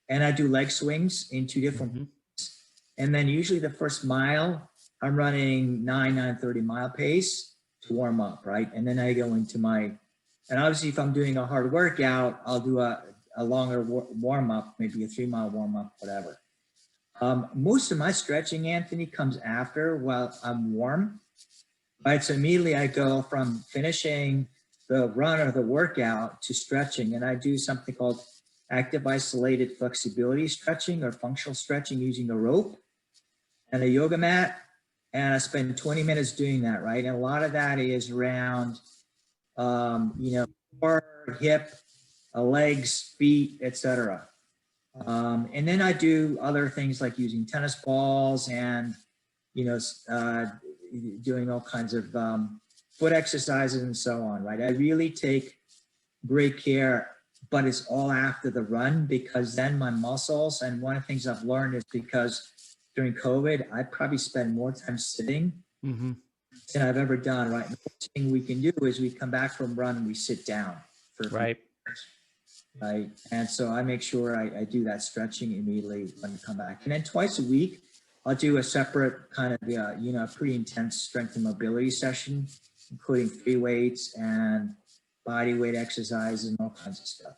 And I do leg swings in 2 different. And then usually the first mile, I'm running 9:30 mile pace to warm up, right? And then I go into my, and obviously if I'm doing a hard workout, I'll do a longer warm up, maybe a 3-mile warm up, whatever. Most of my stretching, Anthony, comes after while I'm warm. Right, so immediately I go from finishing the run or the workout to stretching, and I do something called active isolated flexibility stretching or functional stretching using a rope and a yoga mat, and I spend 20 minutes doing that, right? And a lot of that is around, core, hip, legs, feet, etc. And then I do other things like using tennis balls and, doing all kinds of foot exercises and so on, right? I really take great care, but it's all after the run because then my muscles, and one of the things I've learned is because during COVID, I probably spend more time sitting than I've ever done, right? And the first thing we can do is we come back from run and we sit down for a few minutes, right? And so I make sure I do that stretching immediately when I come back. And then twice a week, I'll do a separate kind of, pretty intense strength and mobility session, including free weights and body weight exercises and all kinds of stuff.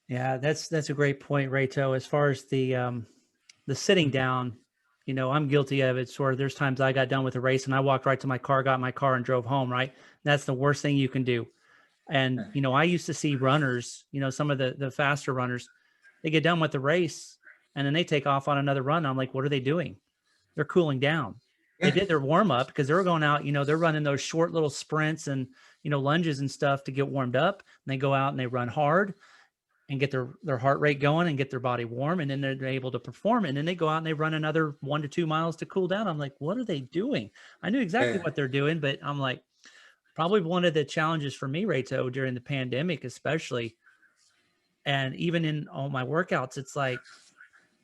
Yeah, that's a great point, Reto. As far as the sitting down, I'm guilty of it. Sort of, there's times I got done with a race and I walked right to my car, got in my car, and drove home. Right, that's the worst thing you can do. And I used to see runners, some of the faster runners, they get done with the race and then they take off on another run. I'm like, what are they doing? They're cooling down. They did their warm up because they were going out, they're running those short little sprints and, lunges and stuff to get warmed up. And they go out and they run hard and get their heart rate going and get their body warm. And then they're able to perform. And then they go out and they run another 1 to 2 miles to cool down. I'm like, what are they doing? I knew exactly what they're doing, but I'm like, probably one of the challenges for me, Reto, during the pandemic, especially, and even in all my workouts, it's like,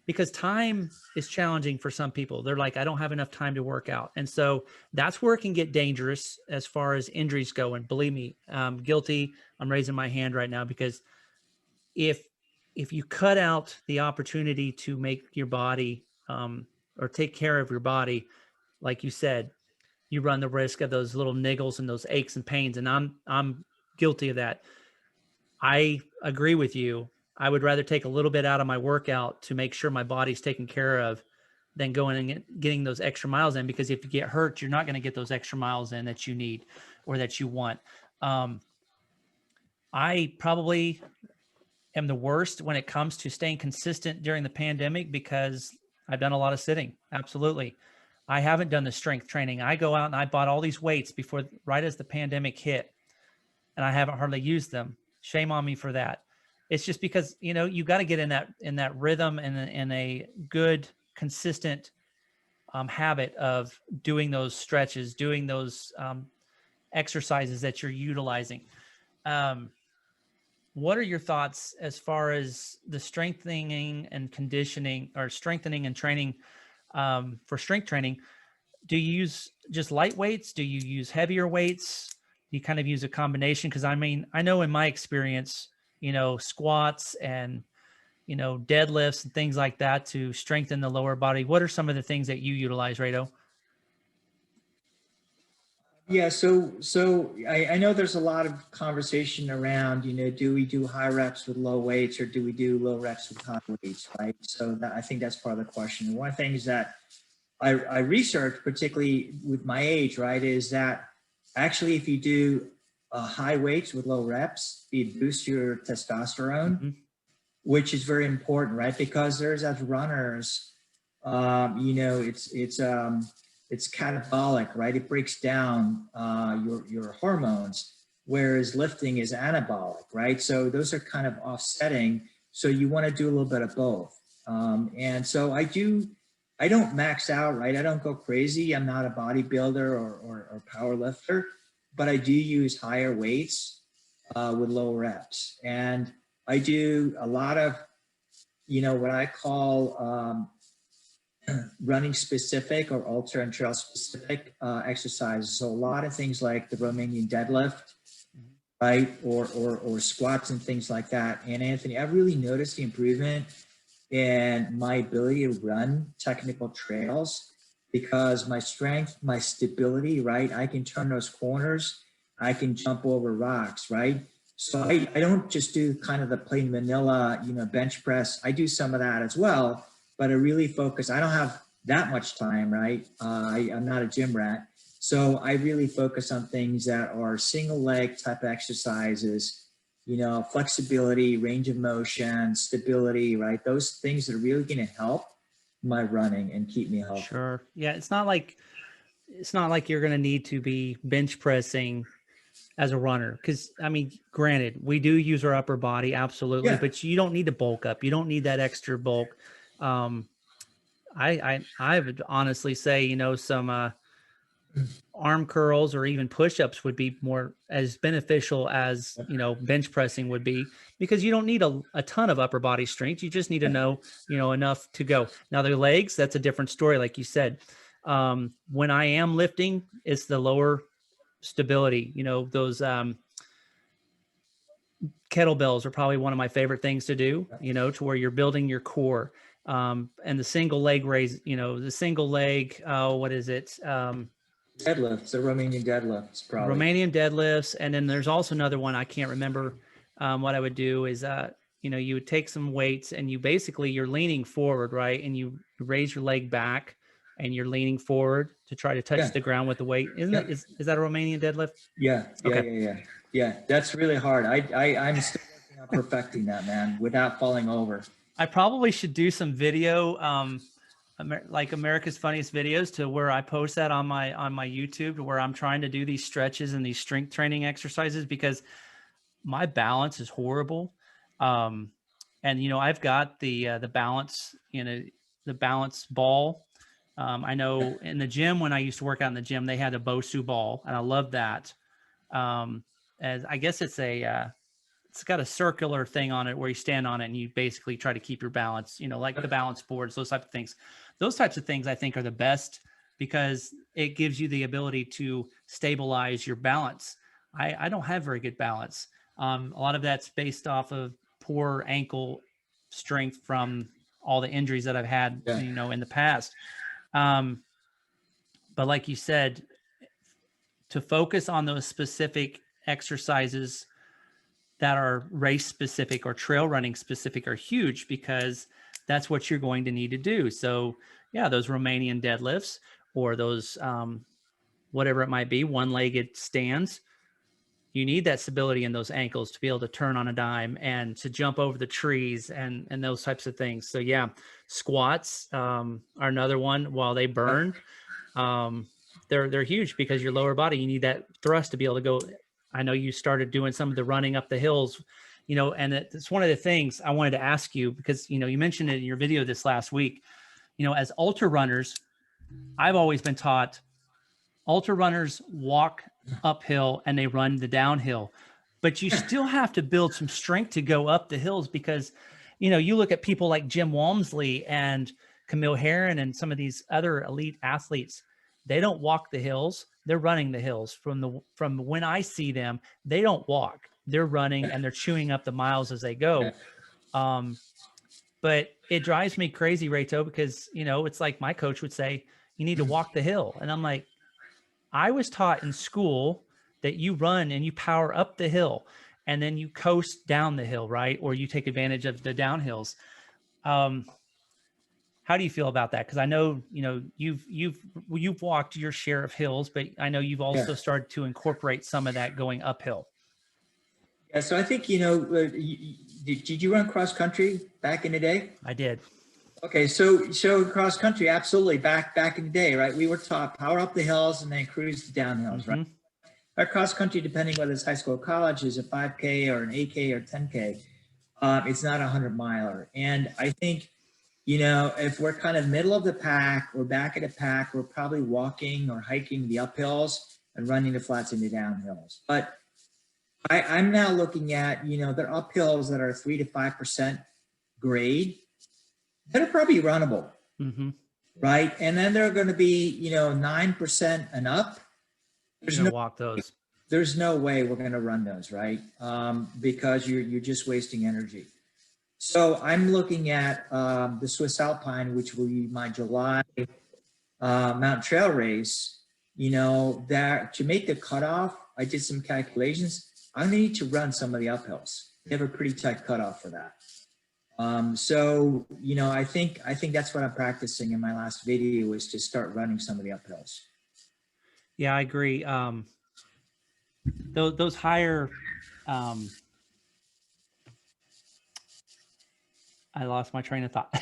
because time is challenging for some people. They're like, I don't have enough time to work out. And so that's where it can get dangerous as far as injuries go. And believe me, I'm guilty. I'm raising my hand right now because if you cut out the opportunity to make your body or take care of your body, like you said, you run the risk of those little niggles and those aches and pains. And I'm guilty of that. I agree with you. I would rather take a little bit out of my workout to make sure my body's taken care of than going and getting those extra miles in, because if you get hurt, you're not going to get those extra miles in that you need or that you want. I probably am the worst when it comes to staying consistent during the pandemic because I've done a lot of sitting. Absolutely. I haven't done the strength training. I go out and I bought all these weights right as the pandemic hit, and I haven't hardly used them. Shame on me for that. It's just because, you got to get in that rhythm and in a good, consistent habit of doing those stretches, doing those exercises that you're utilizing. What are your thoughts as far as the strengthening and conditioning, or strengthening and training for strength training? Do you use just light weights? Do you use heavier weights? Do you kind of use a combination? Because I know in my experience, squats and you know, deadlifts and things like that to strengthen the lower body. What are some of the things that you utilize, Reto? Yeah, so I know there's a lot of conversation around, you know, do we do high reps with low weights or do we do low reps with high weights, right? So that, I think that's part of the question. And one of the things that I researched, particularly with my age, right, is that actually if you do high weights with low reps, it boosts your testosterone, Mm-hmm. which is very important, right? Because there's as runners, you know, it's catabolic, right? It breaks down your hormones, whereas lifting is anabolic, right? So those are kind of offsetting. So you want to do a little bit of both. And so I don't max out, right? I don't go crazy. I'm not a bodybuilder or power lifter, but I do use higher weights with low reps. And I do a lot of, you know, what I call running specific or ultra and trail specific exercises. So a lot of things like the Romanian deadlift, right? Or squats and things like that. And Anthony, I've really noticed the improvement in my ability to run technical trails because my strength, my stability, right? I can turn those corners. I can jump over rocks, right? So I don't just do kind of the plain vanilla, you know, bench press. I do some of that as well, but I really focus. I don't have that much time, right? I'm not a gym rat. So I really focus on things that are single leg type exercises, you know, flexibility, range of motion, stability, right? Those things that are really going to help my running and keep me healthy. Sure. Yeah. It's not like you're going to need to be bench pressing as a runner. Cause I mean, granted, we do use our upper body. Absolutely. Yeah, But you don't need to bulk up. You don't need that extra bulk. Um, I would honestly say, you know, some, arm curls or even push-ups would be more as beneficial as, you know, bench pressing would be, because you don't need a ton of upper body strength. You just need to know, you know, enough to go. Now the legs, that's a different story, like you said. When I am lifting, it's the lower stability, you know, those kettlebells are probably one of my favorite things to do, you know, to where you're building your core. And the single leg raise, you know, the single leg, what is it? deadlifts, the Romanian deadlifts, probably. Romanian deadlifts, and then there's also another one I can't remember. What I would do is, you know, you would take some weights and you basically you're leaning forward, right, and you raise your leg back and you're leaning forward to try to touch Yeah, the ground with the weight. Isn't yeah, it? Is that a Romanian deadlift? Okay, yeah. That's really hard. I'm still working on perfecting that, man, without falling over. I probably should do some video, like America's Funniest Videos, to where I post that on my YouTube, to where I'm trying to do these stretches and these strength training exercises, because my balance is horrible. Um, and you know, I've got the balance, you know, the balance ball. I know in the gym, when I used to work out in the gym, they had a Bosu ball, and I love that. Um, as I guess it's got a circular thing on it where you stand on it and you basically try to keep your balance, you know, like the balance boards, those types of things. Those types of things I think are the best, because it gives you the ability to stabilize your balance. I don't have very good balance. A lot of that's based off of poor ankle strength from all the injuries that I've had, Yeah, you know, in the past. Um, but like you said, to focus on those specific exercises that are race specific or trail running specific are huge, because that's what you're going to need to do. So yeah, those Romanian deadlifts or those whatever it might be, one-legged stands, you need that stability in those ankles to be able to turn on a dime and to jump over the trees and those types of things. So yeah, squats are another one. While they burn, um, they're huge, because your lower body, you need that thrust to be able to go. I know you started doing some of the running up the hills, you know, and it's one of the things I wanted to ask you, because, you know, you mentioned it in your video this last week. You know, as ultra runners, I've always been taught ultra runners walk uphill and they run the downhill, but you still have to build some strength to go up the hills, because, you know, you look at people like Jim Walmsley and Camille Herron and some of these other elite athletes, they don't walk the hills, they're running the hills. From when I see them, they don't walk, they're running and they're chewing up the miles as they yeah. go. um but it drives me crazy, Reto, because, you know, it's like my coach would say, you need to walk the hill. And I'm like, I was taught in school that you run and you power up the hill and then you coast down the hill, right? Or you take advantage of the downhills. Um, how do you feel about that? Because I know, you know, you've walked your share of hills, but I know you've Yeah. also started to incorporate some of that going uphill. Yeah. So I think, did you run cross country back in the day? I did. Okay. So cross country, absolutely. Back in the day, right? We were taught power up the hills and then cruise the downhills, right? Mm-hmm. Our cross country, depending whether it's high school or college, is a 5K or an 8K or 10K. It's not a 100 miler. And I think, if we're kind of middle of the pack or back of the pack, we're probably walking or hiking the uphills and running the flats in the downhills. But I'm now looking at, there are uphills that are 3 to 5% grade that are probably runnable, Mm-hmm. right? And then there are going to be, 9% and up. You're gonna walk those. There's no way we're going to run those, right? Because you're just wasting energy. So I'm looking at the Swiss Alpine, which will be my July mountain trail race. That to make the cutoff, I did some calculations. I need to run some of the uphills. They have a pretty tight cutoff for that. I think that's what I'm practicing in my last video is to start running some of the uphills. Yeah, I agree. Those higher, I lost my train of thought.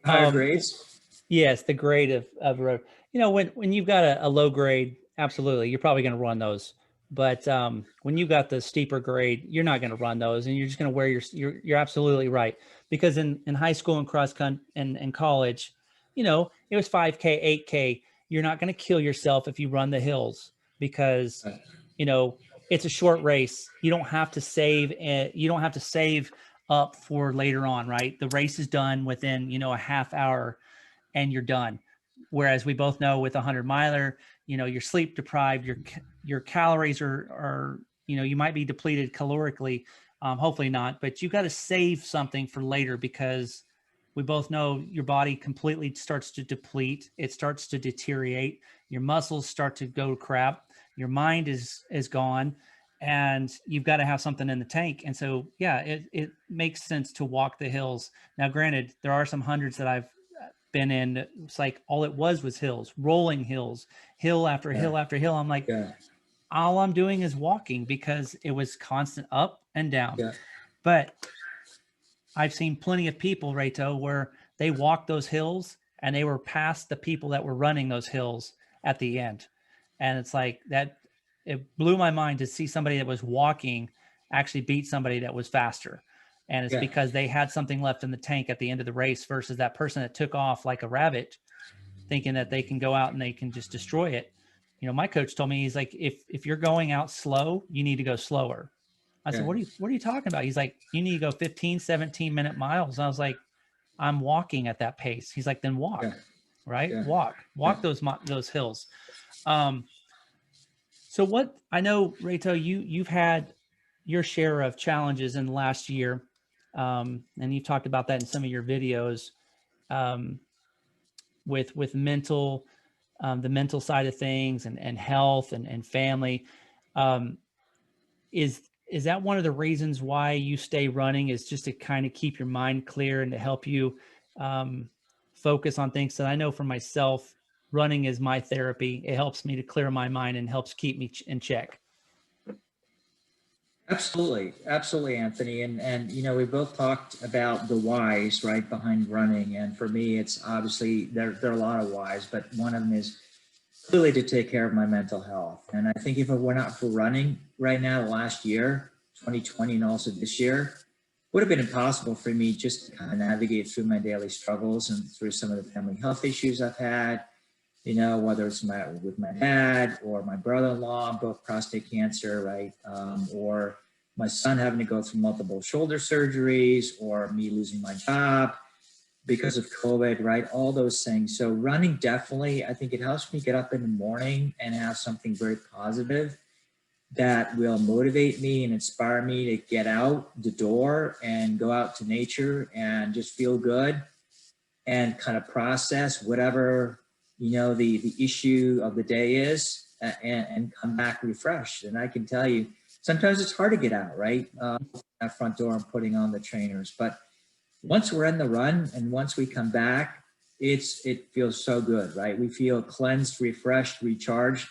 Higher grades? Yes, the grade of road. You know, when you've got a low grade, absolutely, you're probably going to run those. But when you got the steeper grade, you're not going to run those, and you're just going to wear you're absolutely right. Because in high school and cross country and college, you know, it was 5K, 8K. You're not going to kill yourself if you run the hills because, you know, it's a short race. You don't have to save it. You don't have to save up for later on, right? The race is done within, you know, a half hour and you're done. Whereas we both know with a 100 miler, you know, you're sleep deprived, your calories are, you know, you might be depleted calorically, hopefully not, but you got to save something for later because we both know your body completely starts to deplete. It starts to deteriorate. Your muscles start to go to crap. Your mind is gone, and you've got to have something in the tank. And so, yeah, it makes sense to walk the hills. Now, granted, there are some hundreds that I've been in. It's like all it was hills, rolling hills, hill after hill after hill. I'm like, all I'm doing is walking because it was constant up and down. Yeah. But I've seen plenty of people, Reto, where they walked those hills and they were past the people that were running those hills at the end. And it's like that, it blew my mind to see somebody that was walking actually beat somebody that was faster. And it's because they had something left in the tank at the end of the race versus that person that took off like a rabbit thinking that they can go out and they can just destroy it. You know, my coach told me, he's like, if you're going out slow, you need to go slower. I said, what are you talking about? He's like, you need to go 15, 17-minute miles. And I was like, I'm walking at that pace. He's like, then walk, right? Walk those hills. So what, I know, Reto, you've had your share of challenges in the last year. And you've talked about that in some of your videos, with mental, the mental side of things and health and family. Is that one of the reasons why you stay running, is just to kind of keep your mind clear and to help you focus on things? So I know for myself, running is my therapy. It helps me to clear my mind and helps keep me in check. Absolutely, Anthony. And we both talked about the whys right behind running. And for me, it's obviously there are a lot of whys, but one of them is clearly to take care of my mental health. And I think if it were not for running right now, last year, 2020, and also this year, would have been impossible for me just to kind of navigate through my daily struggles and through some of the family health issues I've had, whether it's with my dad or my brother-in-law, both prostate cancer, right? Or my son having to go through multiple shoulder surgeries, or me losing my job because of COVID, right? All those things. So running, definitely, I think it helps me get up in the morning and have something very positive that will motivate me and inspire me to get out the door and go out to nature and just feel good and kind of process whatever, the issue of the day is, and come back refreshed. And I can tell you, sometimes it's hard to get out, right? That front door and putting on the trainers. But once we're in the run and once we come back, it feels so good, right? We feel cleansed, refreshed, recharged,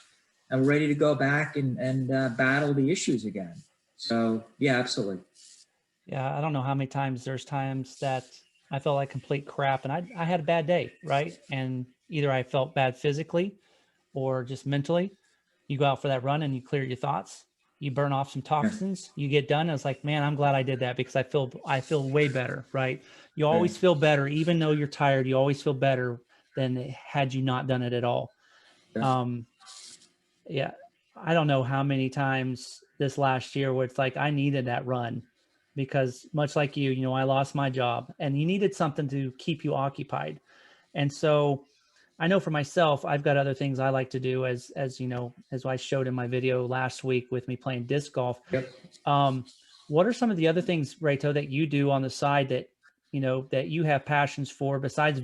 and we're ready to go back and battle the issues again. So yeah, absolutely. Yeah, I don't know how many times there's times that I felt like complete crap and I had a bad day, right? And either I felt bad physically or just mentally. You go out for that run and you clear your thoughts, you burn off some Yeah, toxins, you get done. I was like, man, I'm glad I did that because I feel way better, right? You right. always feel better, even though you're tired, you always feel better than had you not done it at all. Yeah. Um, yeah, I don't know how many times this last year where it's like I needed that run because much like you, I lost my job and you needed something to keep you occupied. And so I know for myself, I've got other things I like to do as I showed in my video last week with me playing disc golf. Yep. Um, what are some of the other things, Reto, that you do on the side that you have passions for besides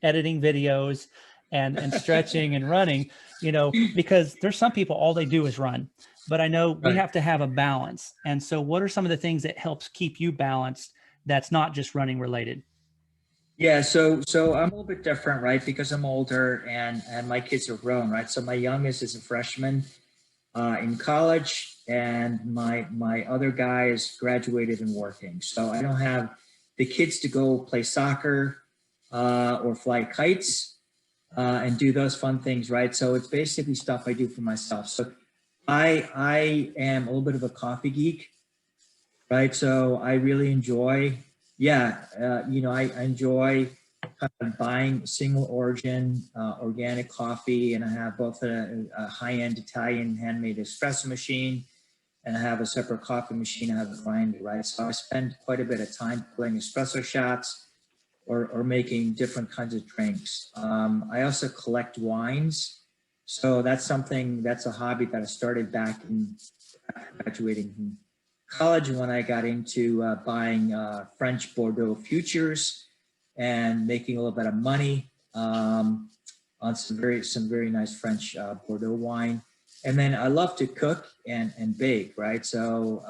editing videos and stretching and running, because there's some people all they do is run, but I know we Right. have to have a balance. And so what are some of the things that helps keep you balanced that's not just running related? Yeah, so I'm a little bit different, right? Because I'm older and my kids are grown, right? So my youngest is a freshman in college, and my other guy is graduated and working. So I don't have the kids to go play soccer or fly kites and do those fun things, right? So it's basically stuff I do for myself. So I am a little bit of a coffee geek, right? So I really enjoy, yeah, I enjoy kind of buying single origin organic coffee, and I have both a high-end Italian handmade espresso machine, and I have a separate coffee machine. I have a grinder, right? So I spend quite a bit of time putting espresso shots or making different kinds of drinks. I also collect wines. So that's a hobby that I started back in graduating from college when I got into buying French Bordeaux futures and making a little bit of money on some very nice French Bordeaux wine. And then I love to cook and bake, right? So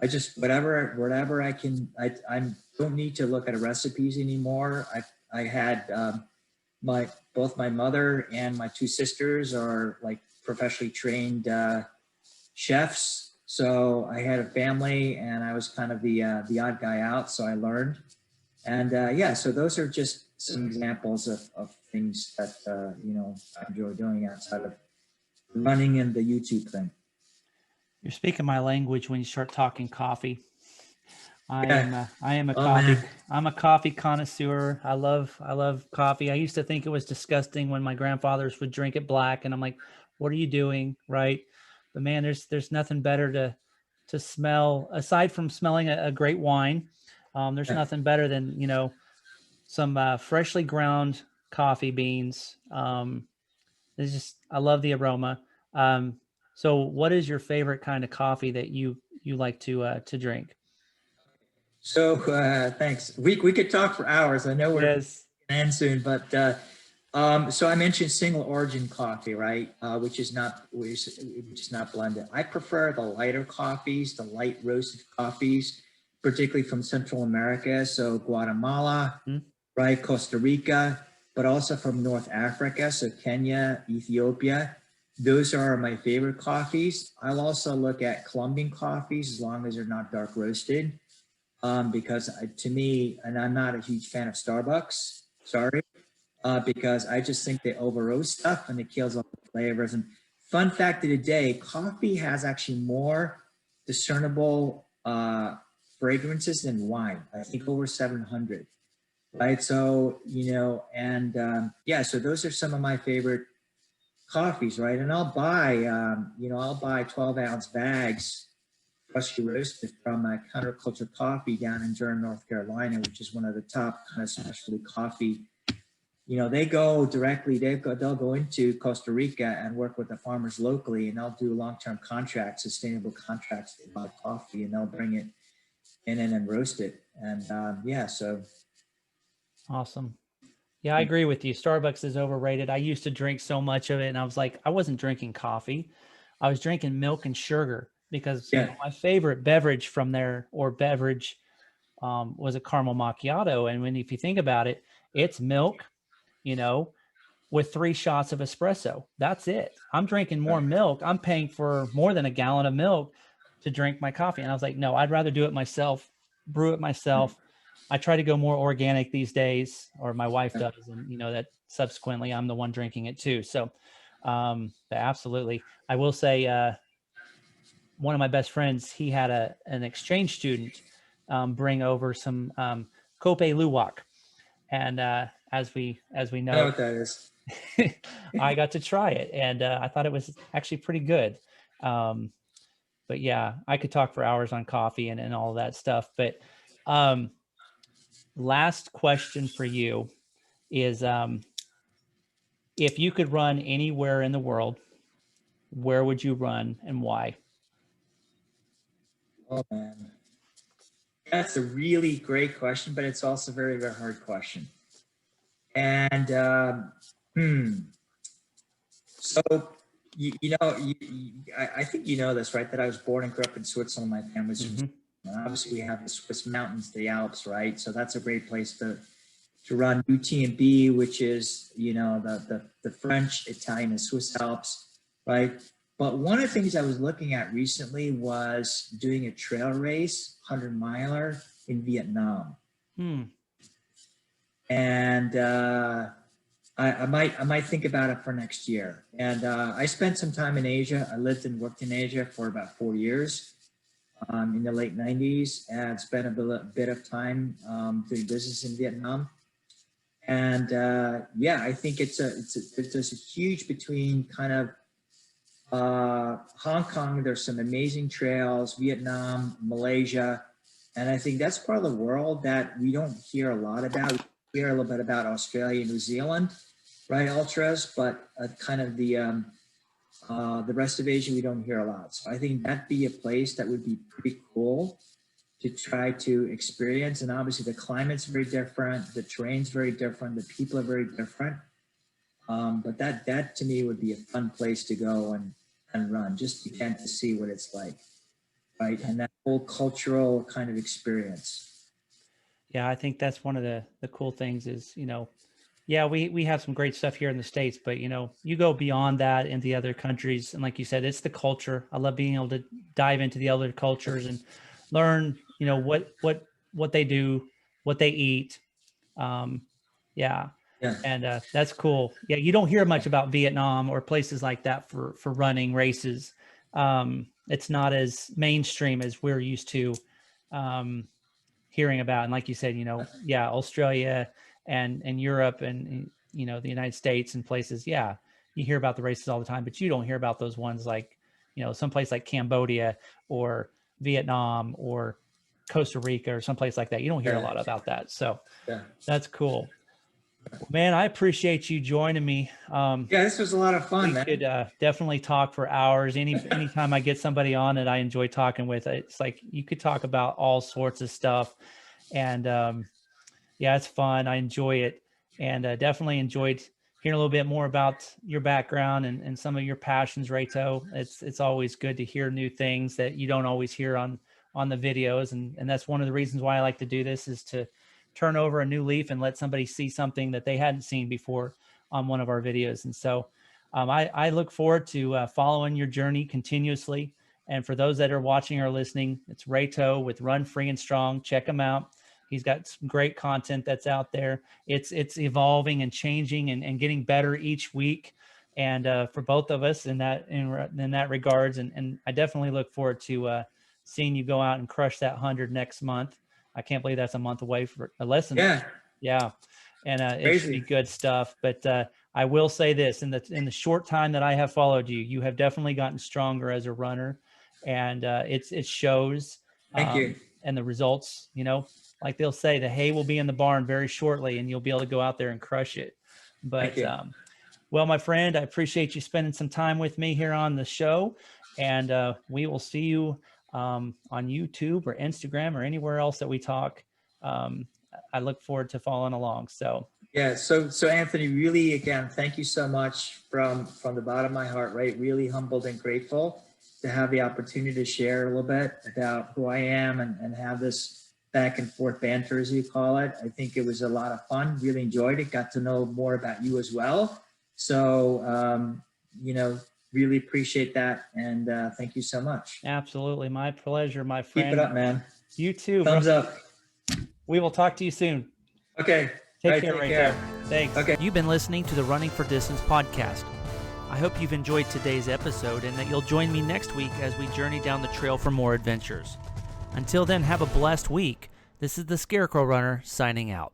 I just whatever I can. I don't need to look at recipes anymore. I had my both my mother and my two sisters are like professionally trained chefs. So I had a family, and I was kind of the odd guy out. So I learned, and yeah. So those are just some examples of things that I enjoy doing outside of running and the YouTube thing. You're speaking my language when you start talking coffee. I Yeah. am a, I am a Oh man. coffee. I'm a coffee connoisseur. I love coffee. I used to think it was disgusting when my grandfathers would drink it black, and I'm like, what are you doing, right? But man, there's nothing better to smell aside from smelling a great wine. There's Yeah. nothing better than some freshly ground coffee beans. It's just I love the aroma. Um, so, what is your favorite kind of coffee that you like to drink? So thanks. We could talk for hours. I know we're Yes. gonna end soon, but so I mentioned single origin coffee, right? Which is not blended. I prefer the lighter coffees, the light roasted coffees, particularly from Central America. So Guatemala, Hmm? right? Costa Rica, but also from North Africa. So Kenya, Ethiopia. Those are my favorite coffees. I'll also look at Colombian coffees as long as they're not dark roasted. Because to me, and I'm not a huge fan of Starbucks, sorry, because I just think they over roast stuff and it kills all the flavors. And fun fact of the day, coffee has actually more discernible fragrances than wine. I think over 700, right? So, and yeah, so those are some of my favorite coffees, right? And I'll buy 12-ounce bags freshly roasted from Counterculture Coffee down in Durham, North Carolina, which is one of the top kind of specialty coffee they go directly, they'll go into Costa Rica and work with the farmers locally, and they'll do long-term contracts, sustainable contracts about coffee, and they'll bring it in and roast it. And yeah, so. Awesome. Yeah, I agree with you. Starbucks is overrated. I used to drink so much of it, and I was like, I wasn't drinking coffee. I was drinking milk and sugar because, Yeah, my favorite beverage from there, or beverage, was a caramel macchiato. And if you think about it, it's milk, you know, with 3 shots of espresso. That's it. I'm drinking more milk. I'm paying for more than a gallon of milk to drink my coffee. And I was like, no, I'd rather do it myself, brew it myself. I try to go more organic these days, or my wife does. And, that subsequently I'm the one drinking it too. So, absolutely. I will say, one of my best friends, he had an exchange student bring over some Kope Luwak. And as we I know know, what that is. I got to try it, and I thought it was actually pretty good. Um, but yeah, I could talk for hours on coffee and all of that stuff. But um, last question for you is, if you could run anywhere in the world, where would you run and why? Oh man, that's a really great question, but it's also a very, very hard question. And so I think you know this, right? That I was born and grew up in Switzerland. My family's from Mm-hmm. Switzerland. Obviously, we have the Swiss mountains, the Alps, right? So that's a great place to run UTMB, which is the French, Italian, and Swiss Alps, right? But one of the things I was looking at recently was doing a trail race, 100-miler in Vietnam, Hmm. and I might think about it for next year. And I spent some time in Asia. I lived and worked in Asia for about 4 years in the late 90s, and spent a bit of time doing business in Vietnam. And yeah, I think there's a huge between kind of Hong Kong. There's some amazing trails, Vietnam, Malaysia, and I think that's part of the world that we don't hear a lot about. We hear a little bit about Australia, New Zealand, right? Ultras, but kind of the rest of Asia we don't hear a lot. So I think that'd be a place that would be pretty cool to try to experience. And obviously the climate's very different, the terrain's very different, the people are very different. But that to me would be a fun place to go and run, just again to see what it's like, right? And that whole cultural kind of experience. Yeah, I think that's one of the cool things is, yeah, we have some great stuff here in the States, but you go beyond that in the other countries. And like you said, it's the culture. I love being able to dive into the other cultures and learn, what they do, what they eat. Um, yeah. Yeah. And that's cool. Yeah, you don't hear much about Vietnam or places like that for running races. It's not as mainstream as we're used to. Um, Hearing about. And like you said, yeah, Australia and Europe and the United States and places, yeah, you hear about the races all the time, but you don't hear about those ones like, someplace like Cambodia or Vietnam or Costa Rica or someplace like that. You don't hear a Yeah. lot about that. So Yeah. that's cool. Well, man, I appreciate you joining me. Yeah, this was a lot of fun, We man. could definitely talk for hours. Anytime I get somebody on that I enjoy talking with, it's like you could talk about all sorts of stuff. And yeah, it's fun. I enjoy it, and definitely enjoyed hearing a little bit more about your background and some of your passions, Reto. It's always good to hear new things that you don't always hear on the videos, and that's one of the reasons why I like to do this, is to turn over a new leaf and let somebody see something that they hadn't seen before on one of our videos. And so I look forward to following your journey continuously. And for those that are watching or listening, it's Reto with Run Free and Strong. Check him out. He's got some great content that's out there. It's evolving and changing and getting better each week. And for both of us in that regards, and I definitely look forward to seeing you go out and crush that 100 next month. I can't believe that's a month away for a lesson. Yeah. Yeah. And it should be Crazy. good stuff. But I will say this, in the short time that I have followed you, you have definitely gotten stronger as a runner, and it shows. Thank you. And the results, like they'll say, the hay will be in the barn very shortly, and you'll be able to go out there and crush it. But Thank you. well, my friend, I appreciate you spending some time with me here on the show, and we will see you on YouTube or Instagram or anywhere else that we talk. I look forward to following along. So Yeah. So Anthony, really, again, thank you so much from the bottom of my heart, right? Really humbled and grateful to have the opportunity to share a little bit about who I am and have this back and forth banter, as you call it. I think it was a lot of fun. Really enjoyed it. Got to know more about you as well. So, really appreciate that. And thank you so much. absolutely, my pleasure, my friend. Keep it up, man. You too, Thumbs bro. up. We will talk to you soon. Okay. Take care, Reto. Thanks. Okay. You've been listening to the Running for Distance podcast. I hope you've enjoyed today's episode and that you'll join me next week as we journey down the trail for more adventures. Until then, have a blessed week. This is the Scarecrow Runner signing out.